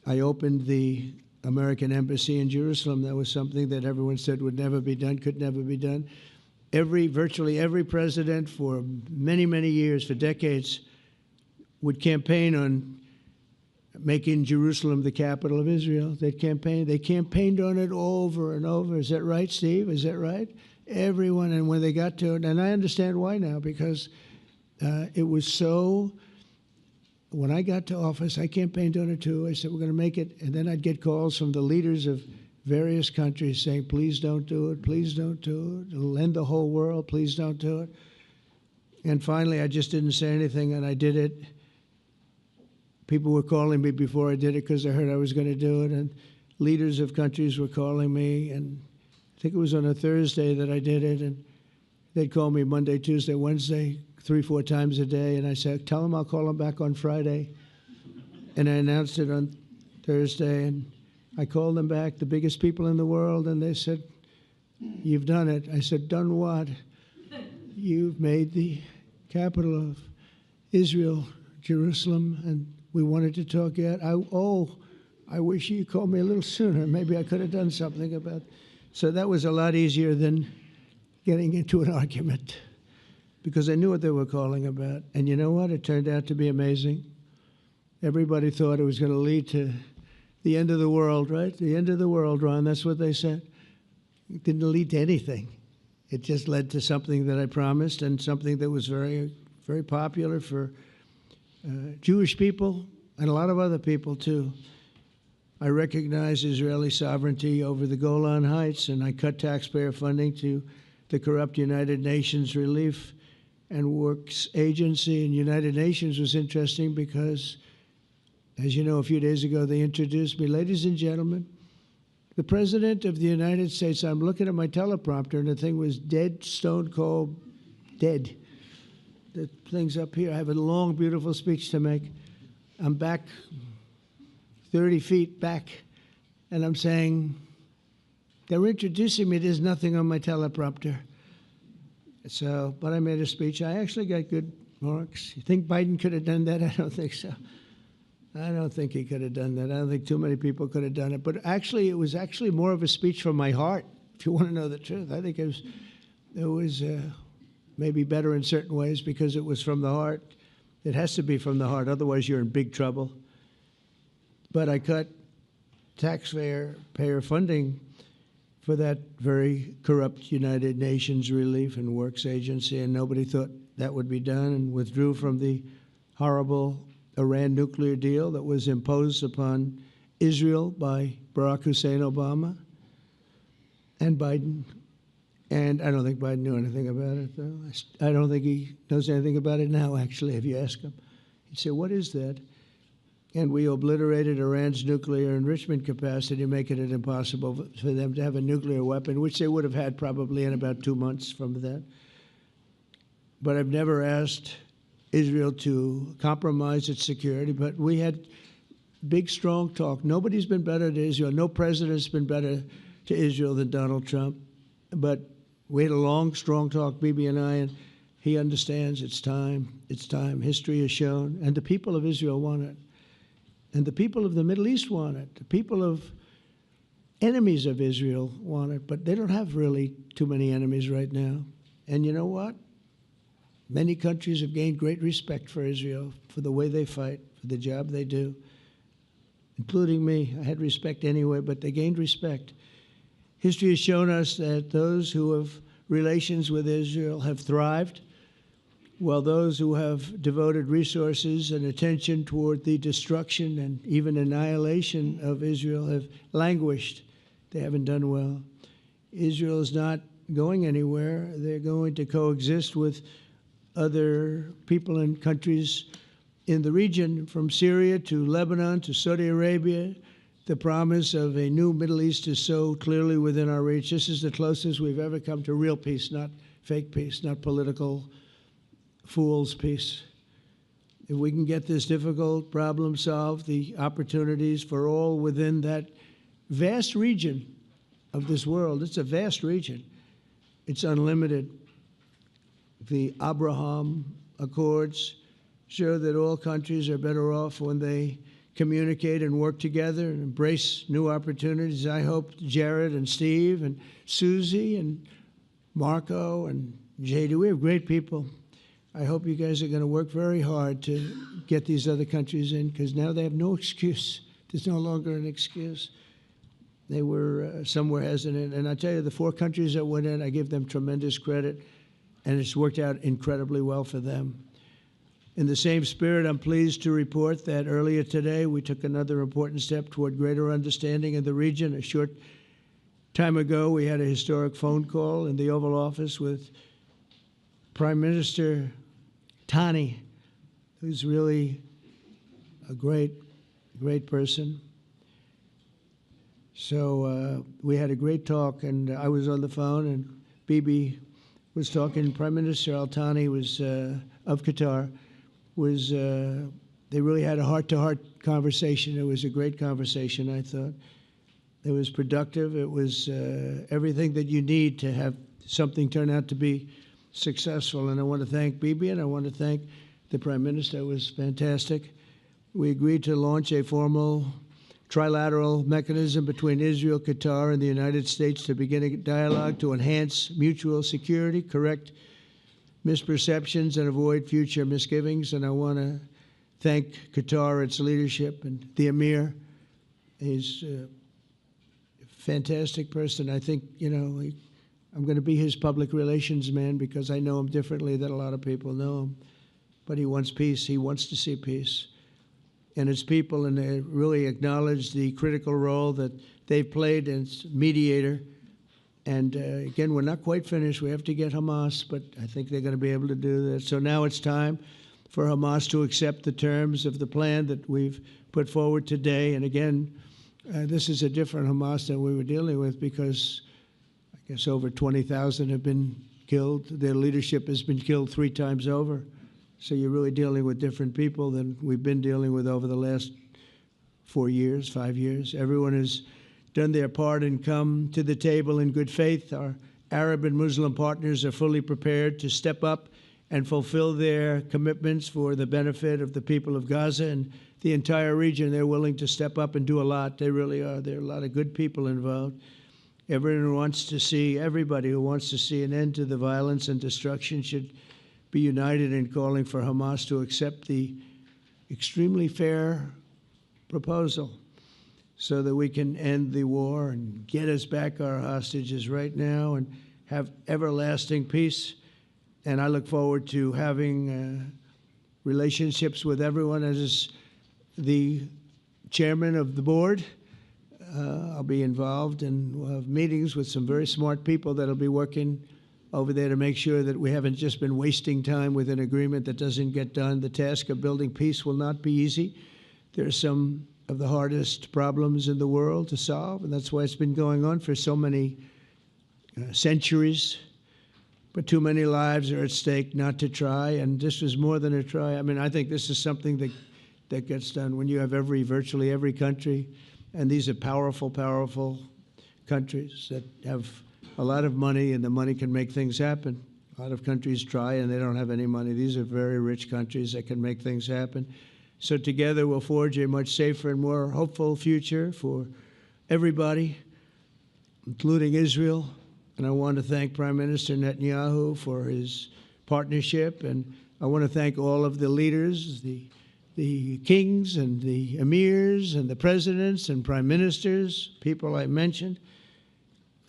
I opened the American embassy in Jerusalem. That was something that everyone said would never be done, could never be done. Virtually every president for many, many years, for decades, would campaign on making Jerusalem the capital of Israel. They campaigned on it over and over. Is that right, Steve? Is that right? Everyone, and when they got to it, and I understand why now, because it was so. When I got to office, I campaigned on it too. I said, we're going to make it. And then I'd get calls from the leaders of various countries saying, please don't do it, please don't do it. It'll end the whole world, please don't do it. And finally, I just didn't say anything, and I did it. People were calling me before I did it because they heard I was going to do it, and leaders of countries were calling me, and I think it was on a Thursday that I did it, and they'd call me Monday, Tuesday, Wednesday, 3-4 times a day, and I said, tell them I'll call them back on Friday. And I announced it on Thursday, and I called them back, the biggest people in the world, and they said, you've done it. I said, done what? You've made the capital of Israel, Jerusalem, and we wanted to talk yet. I wish you called me a little sooner. Maybe I could have done something about it. So that was a lot easier than getting into an argument, because I knew what they were calling about. And you know what? It turned out to be amazing. Everybody thought it was going to lead to the end of the world, right? The end of the world, Ron, that's what they said. It didn't lead to anything. It just led to something that I promised, and something that was very, very popular for Jewish people and a lot of other people, too. I recognize Israeli sovereignty over the Golan Heights, and I cut taxpayer funding to the corrupt United Nations Relief and Works Agency. And United Nations was interesting because, as you know, a few days ago they introduced me. Ladies and gentlemen, the President of the United States. I'm looking at my teleprompter, and the thing was dead, stone cold, dead. The thing's up here. I have a long, beautiful speech to make. I'm back 30 feet back, and I'm saying, they're introducing me. There's nothing on my teleprompter. So, but I made a speech. I actually got good marks. You think Biden could have done that? I don't think so. I don't think he could have done that. I don't think too many people could have done it. But actually, it was actually more of a speech from my heart, if you want to know the truth. I think it was maybe better in certain ways because it was from the heart. It has to be from the heart. Otherwise, you're in big trouble. But I cut taxpayer funding for that very corrupt United Nations Relief and Works Agency, and nobody thought that would be done, and withdrew from the horrible Iran nuclear deal that was imposed upon Israel by Barack Hussein Obama and Biden. And I don't think Biden knew anything about it, though. I don't think he knows anything about it now, actually, if you ask him. He'd say, what is that? And we obliterated Iran's nuclear enrichment capacity, making it impossible for them to have a nuclear weapon, which they would have had probably in about 2 months from that. But I've never asked Israel to compromise its security, but we had big, strong talk. Nobody's been better to Israel. No president's been better to Israel than Donald Trump. But we had a long, strong talk, Bibi and I, and he understands it's time. It's time. History has shown. And the people of Israel want it. And the people of the Middle East want it. The people of enemies of Israel want it. But they don't have really too many enemies right now. And you know what? Many countries have gained great respect for Israel, for the way they fight, for the job they do, including me. I had respect anyway, but they gained respect. History has shown us that those who have relations with Israel have thrived, while those who have devoted resources and attention toward the destruction and even annihilation of Israel have languished. They haven't done well. Israel is not going anywhere. They're going to coexist with other people and countries in the region, from Syria to Lebanon to Saudi Arabia. The promise of a new Middle East is so clearly within our reach. This is the closest we've ever come to real peace, not fake peace, not political fool's peace. If we can get this difficult problem solved, the opportunities for all within that vast region of this world, it's a vast region, it's unlimited. The Abraham Accords show that all countries are better off when they communicate and work together and embrace new opportunities. I hope Jared and Steve and Susie and Marco and JD, we have great people. I hope you guys are going to work very hard to get these other countries in, because now they have no excuse. There's no longer an excuse. They were somewhere hesitant. And I tell you, the 4 countries that went in, I give them tremendous credit, and it's worked out incredibly well for them. In the same spirit, I'm pleased to report that earlier today we took another important step toward greater understanding in the region. A short time ago, we had a historic phone call in the Oval Office with Prime Minister Tani, who's really a great person. So we had a great talk, and I was on the phone, and Bibi was talking, Prime Minister Al-Thani was of Qatar, was they really had a heart-to-heart conversation. It was a great conversation, I thought. It was productive. It was everything that you need to have something turn out to be successful. And I want to thank Bibi, and I want to thank the Prime Minister. It was fantastic. We agreed to launch a formal trilateral mechanism between Israel, Qatar, and the United States to begin a dialogue to enhance mutual security, correct misperceptions, and avoid future misgivings. And I want to thank Qatar, its leadership, and the Emir. He's a fantastic person. I think, you know, I'm going to be his public relations man because I know him differently than a lot of people know him. But he wants peace. He wants to see peace. And its people, and they really acknowledge the critical role that they've played as mediator. And again, we're not quite finished. We have to get Hamas, but I think they're going to be able to do that. So now it's time for Hamas to accept the terms of the plan that we've put forward today. And again, this is a different Hamas than we were dealing with because I guess over 20,000 have been killed. Their leadership has been killed 3 times over. So you're really dealing with different people than we've been dealing with over the last 4 years, 5 years. Everyone has done their part and come to the table in good faith. Our Arab and Muslim partners are fully prepared to step up and fulfill their commitments for the benefit of the people of Gaza and the entire region. They're willing to step up and do a lot. They really are. There are a lot of good people involved. Everybody who wants to see an end to the violence and destruction should be united in calling for Hamas to accept the extremely fair proposal so that we can end the war and get us back our hostages right now and have everlasting peace. And I look forward to having relationships with everyone. As the chairman of the board, I'll be involved, and we'll have meetings with some very smart people that'll be working over there to make sure that we haven't just been wasting time with an agreement that doesn't get done. The task of building peace will not be easy. There are some of the hardest problems in the world to solve, and that's why it's been going on for so many centuries. But too many lives are at stake not to try, and this was more than a try. I mean, I think this is something that gets done when you have virtually every country, and these are powerful, powerful countries that have a lot of money, and the money can make things happen. A lot of countries try, and they don't have any money. These are very rich countries that can make things happen. So together we'll forge a much safer and more hopeful future for everybody, including Israel. And I want to thank Prime Minister Netanyahu for his partnership, and I want to thank all of the leaders, the kings and the emirs and the presidents and prime ministers, people I mentioned.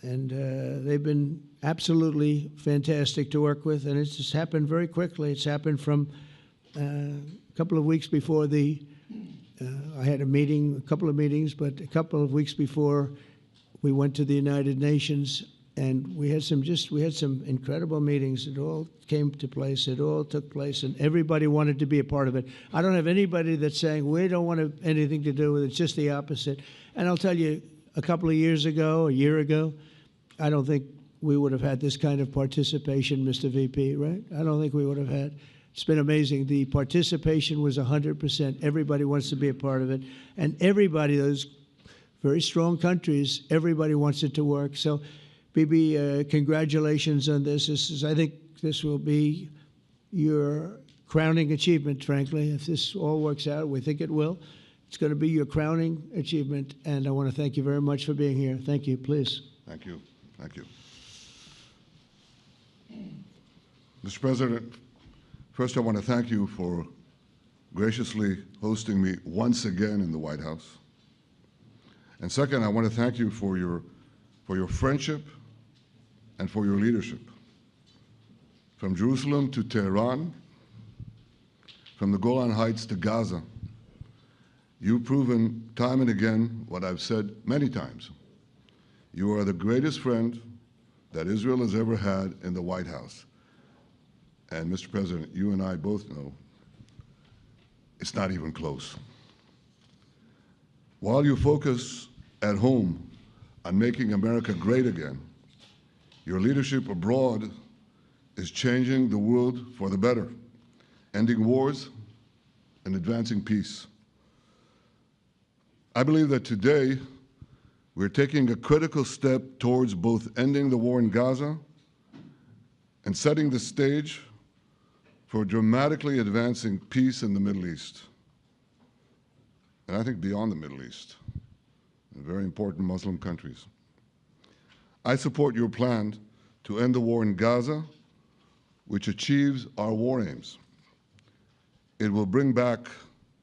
And they've been absolutely fantastic to work with, and it's just happened very quickly. It's happened from a couple of weeks before I had a couple of meetings, but a couple of weeks before we went to the United Nations, and we had some incredible meetings. It all came to place. It all took place, and everybody wanted to be a part of it. I don't have anybody that's saying we don't want anything to do with it. It's just the opposite. And I'll tell you, a couple of years ago, a year ago, I don't think we would have had this kind of participation, Mr. VP, right? I don't think we would have had. It's been amazing. The participation was 100%. Everybody wants to be a part of it. And everybody, those very strong countries, everybody wants it to work. So, Bibi, congratulations on this. I think this will be your crowning achievement, frankly. If this all works out, we think it will. It's going to be your crowning achievement. And I want to thank you very much for being here. Thank you. Please. Thank you. Thank you. Mr. President, first I want to thank you for graciously hosting me once again in the White House. And second, I want to thank you for your friendship and for your leadership. From Jerusalem to Tehran, from the Golan Heights to Gaza, you've proven time and again what I've said many times. You are the greatest friend that Israel has ever had in the White House. And Mr. President, you and I both know it's not even close. While you focus at home on making America great again, your leadership abroad is changing the world for the better, ending wars and advancing peace. I believe that today we're taking a critical step towards both ending the war in Gaza and setting the stage for dramatically advancing peace in the Middle East, and I think beyond the Middle East, in very important Muslim countries. I support your plan to end the war in Gaza, which achieves our war aims. It will bring back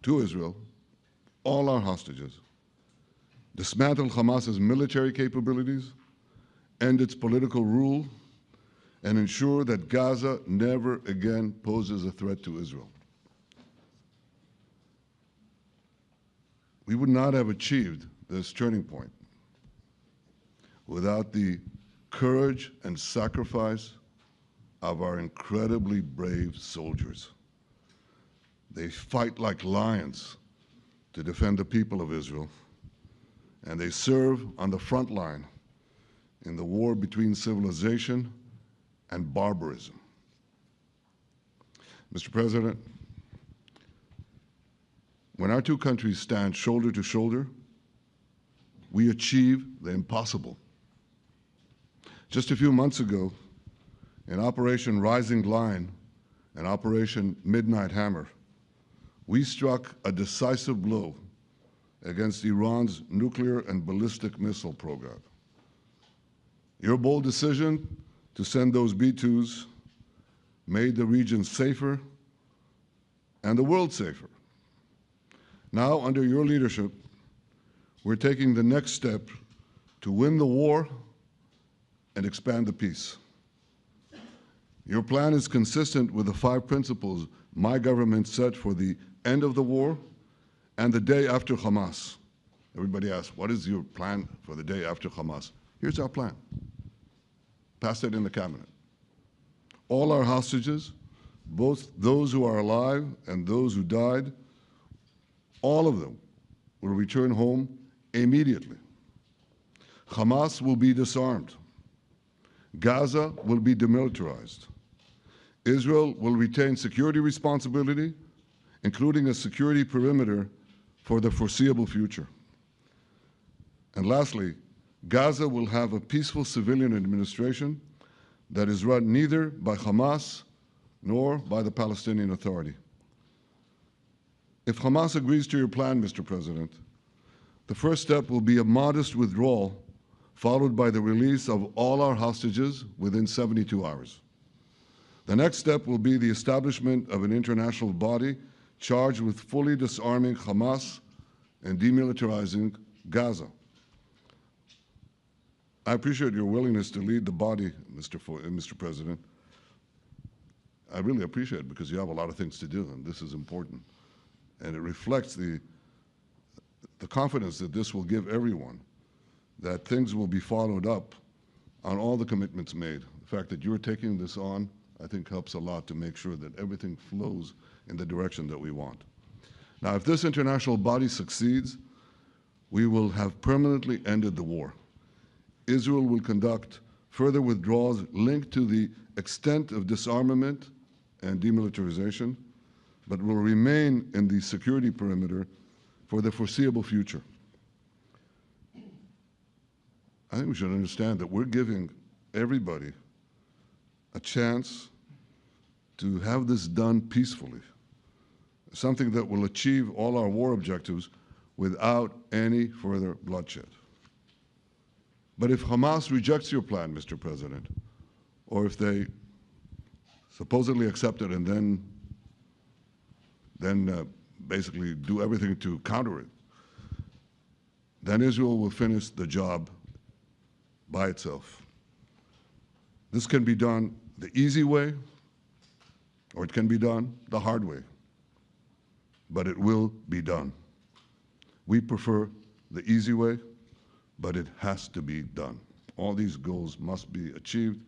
to Israel all our hostages, dismantle Hamas's military capabilities, end its political rule, and ensure that Gaza never again poses a threat to Israel. We would not have achieved this turning point without the courage and sacrifice of our incredibly brave soldiers. They fight like lions to defend the people of Israel, and they serve on the front line in the war between civilization and barbarism. Mr. President, when our two countries stand shoulder to shoulder, we achieve the impossible. Just a few months ago, in Operation Rising Lion and Operation Midnight Hammer, we struck a decisive blow against Iran's nuclear and ballistic missile program. Your bold decision to send those B-2s made the region safer and the world safer. Now, under your leadership, we're taking the next step to win the war and expand the peace. Your plan is consistent with the 5 principles my government set for the end of the war and the day after Hamas. Everybody asks, what is your plan for the day after Hamas? Here's our plan. Passed it in the cabinet. All our hostages, both those who are alive and those who died, all of them will return home immediately. Hamas will be disarmed. Gaza will be demilitarized. Israel will retain security responsibility, including a security perimeter for the foreseeable future. And lastly, Gaza will have a peaceful civilian administration that is run neither by Hamas nor by the Palestinian Authority. If Hamas agrees to your plan, Mr. President, the first step will be a modest withdrawal, followed by the release of all our hostages within 72 hours. The next step will be the establishment of an international body charged with fully disarming Hamas and demilitarizing Gaza. I appreciate your willingness to lead the body, Mr. President. I really appreciate it because you have a lot of things to do, and this is important. And it reflects the confidence that this will give everyone, that things will be followed up on all the commitments made. The fact that you're taking this on, I think, helps a lot to make sure that everything flows in the direction that we want. Now, if this international body succeeds, we will have permanently ended the war. Israel will conduct further withdrawals linked to the extent of disarmament and demilitarization, but will remain in the security perimeter for the foreseeable future. I think we should understand that we're giving everybody a chance to have this done peacefully, something that will achieve all our war objectives without any further bloodshed. But if Hamas rejects your plan, Mr. President, or if they supposedly accept it and then basically do everything to counter it, then Israel will finish the job by itself. This can be done the easy way, or it can be done the hard way, but it will be done. We prefer the easy way, but it has to be done. All these goals must be achieved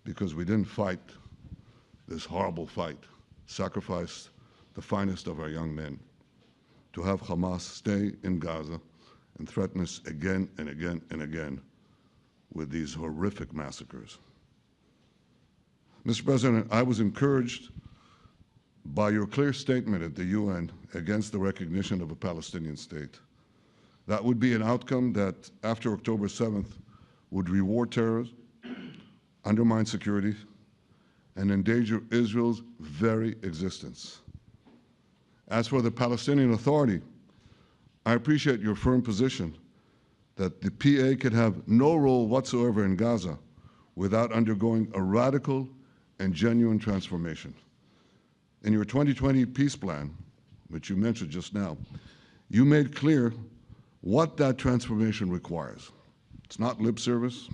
because we didn't fight this horrible fight, sacrifice the finest of our young men to have Hamas stay in Gaza and threaten us again and again and again with these horrific massacres. Mr. President, I was encouraged by your clear statement at the UN against the recognition of a Palestinian state. That would be an outcome that, after October 7th, would reward terrorism, undermine security, and endanger Israel's very existence. As for the Palestinian Authority, I appreciate your firm position that the PA could have no role whatsoever in Gaza without undergoing a radical and genuine transformation. In your 2020 peace plan, which you mentioned just now, you made clear what that transformation requires. It's not lip service.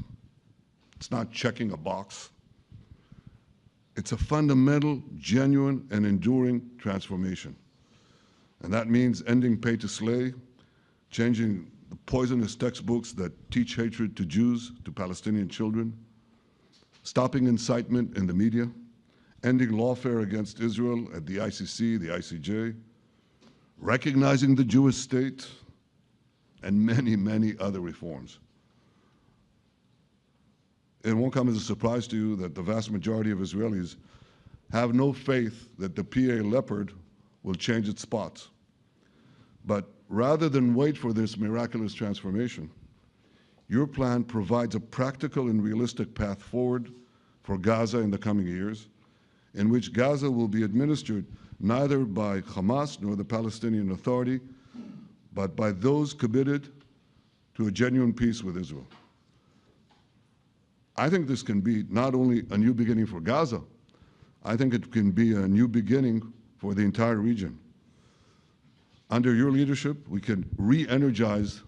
It's not checking a box. It's a fundamental, genuine, and enduring transformation. And that means ending pay to slay, changing the poisonous textbooks that teach hatred to Jews, to Palestinian children, stopping incitement in the media, ending lawfare against Israel at the ICC, the ICJ, recognizing the Jewish state, and many, many other reforms. It won't come as a surprise to you that the vast majority of Israelis have no faith that the PA Leopard will change its spots. But rather than wait for this miraculous transformation, your plan provides a practical and realistic path forward for Gaza in the coming years, in which Gaza will be administered neither by Hamas nor the Palestinian Authority, but by those committed to a genuine peace with Israel. I think this can be not only a new beginning for Gaza, I think it can be a new beginning for the entire region. Under your leadership, we can re-energize,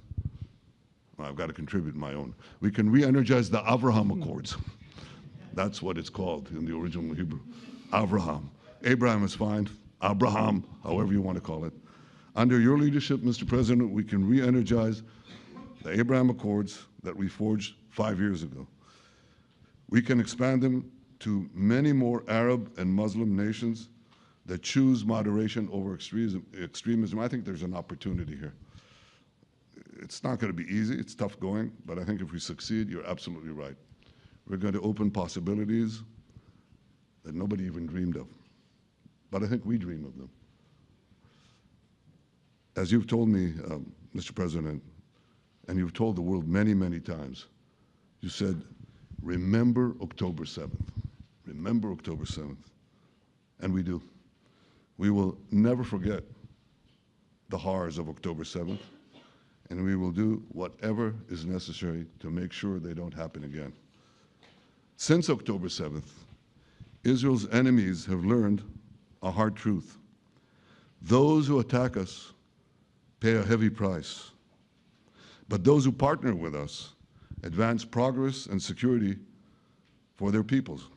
well, I've got to contribute my own, we can re-energize the Abraham Accords. That's what it's called in the original Hebrew, Abraham. Abraham is fine, Abraham, however you want to call it. Under your leadership, Mr. President, we can re-energize the Abraham Accords that we forged 5 years ago. We can expand them to many more Arab and Muslim nations that choose moderation over extremism. I think there's an opportunity here. It's not going to be easy, it's tough going, but I think if we succeed, you're absolutely right. We're going to open possibilities that nobody even dreamed of. But I think we dream of them. As you've told me, Mr. President, and you've told the world many, many times, you said, remember October 7th. Remember October 7th. And we do. We will never forget the horrors of October 7th, and we will do whatever is necessary to make sure they don't happen again. Since October 7th, Israel's enemies have learned a hard truth. Those who attack us pay a heavy price, but those who partner with us advance progress and security for their peoples.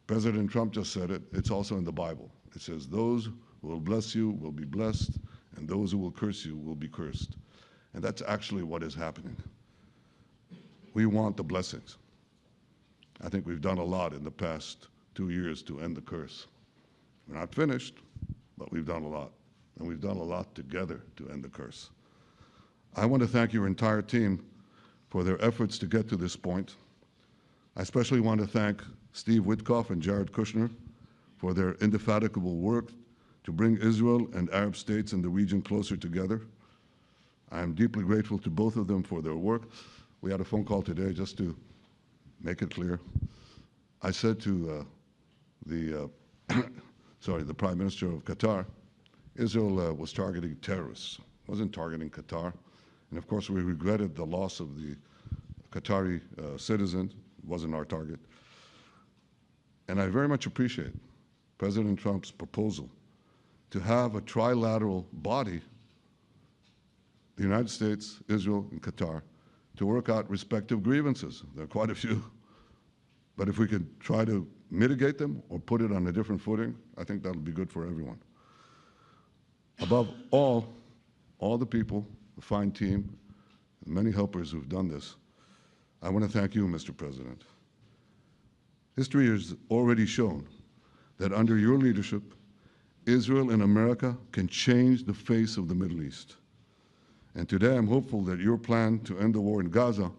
President Trump just said it. It's also in the Bible. It says, those who will bless you will be blessed, and those who will curse you will be cursed. And that's actually what is happening. We want the blessings. I think we've done a lot in the past 2 years to end the curse. We're not finished, but we've done a lot. And we've done a lot together to end the curse. I want to thank your entire team for their efforts to get to this point. I especially want to thank Steve Witkoff and Jared Kushner for their indefatigable work to bring Israel and Arab states in the region closer together. I am deeply grateful to both of them for their work. We had a phone call today just to make it clear. I said to the Prime Minister of Qatar, Israel was targeting terrorists, wasn't targeting Qatar. And of course, we regretted the loss of the Qatari citizen, wasn't our target. And I very much appreciate President Trump's proposal to have a trilateral body, the United States, Israel, and Qatar, to work out respective grievances. There are quite a few. But if we could try to mitigate them or put it on a different footing, I think that'll be good for everyone. Above all the people, the fine team, the many helpers who've done this, I want to thank you, Mr. President. History has already shown that under your leadership, Israel and America can change the face of the Middle East. And today I'm hopeful that your plan to end the war in Gaza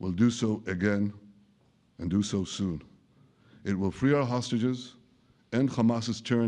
will do so again and do so soon. It will free our hostages, end Hamas's tyranny,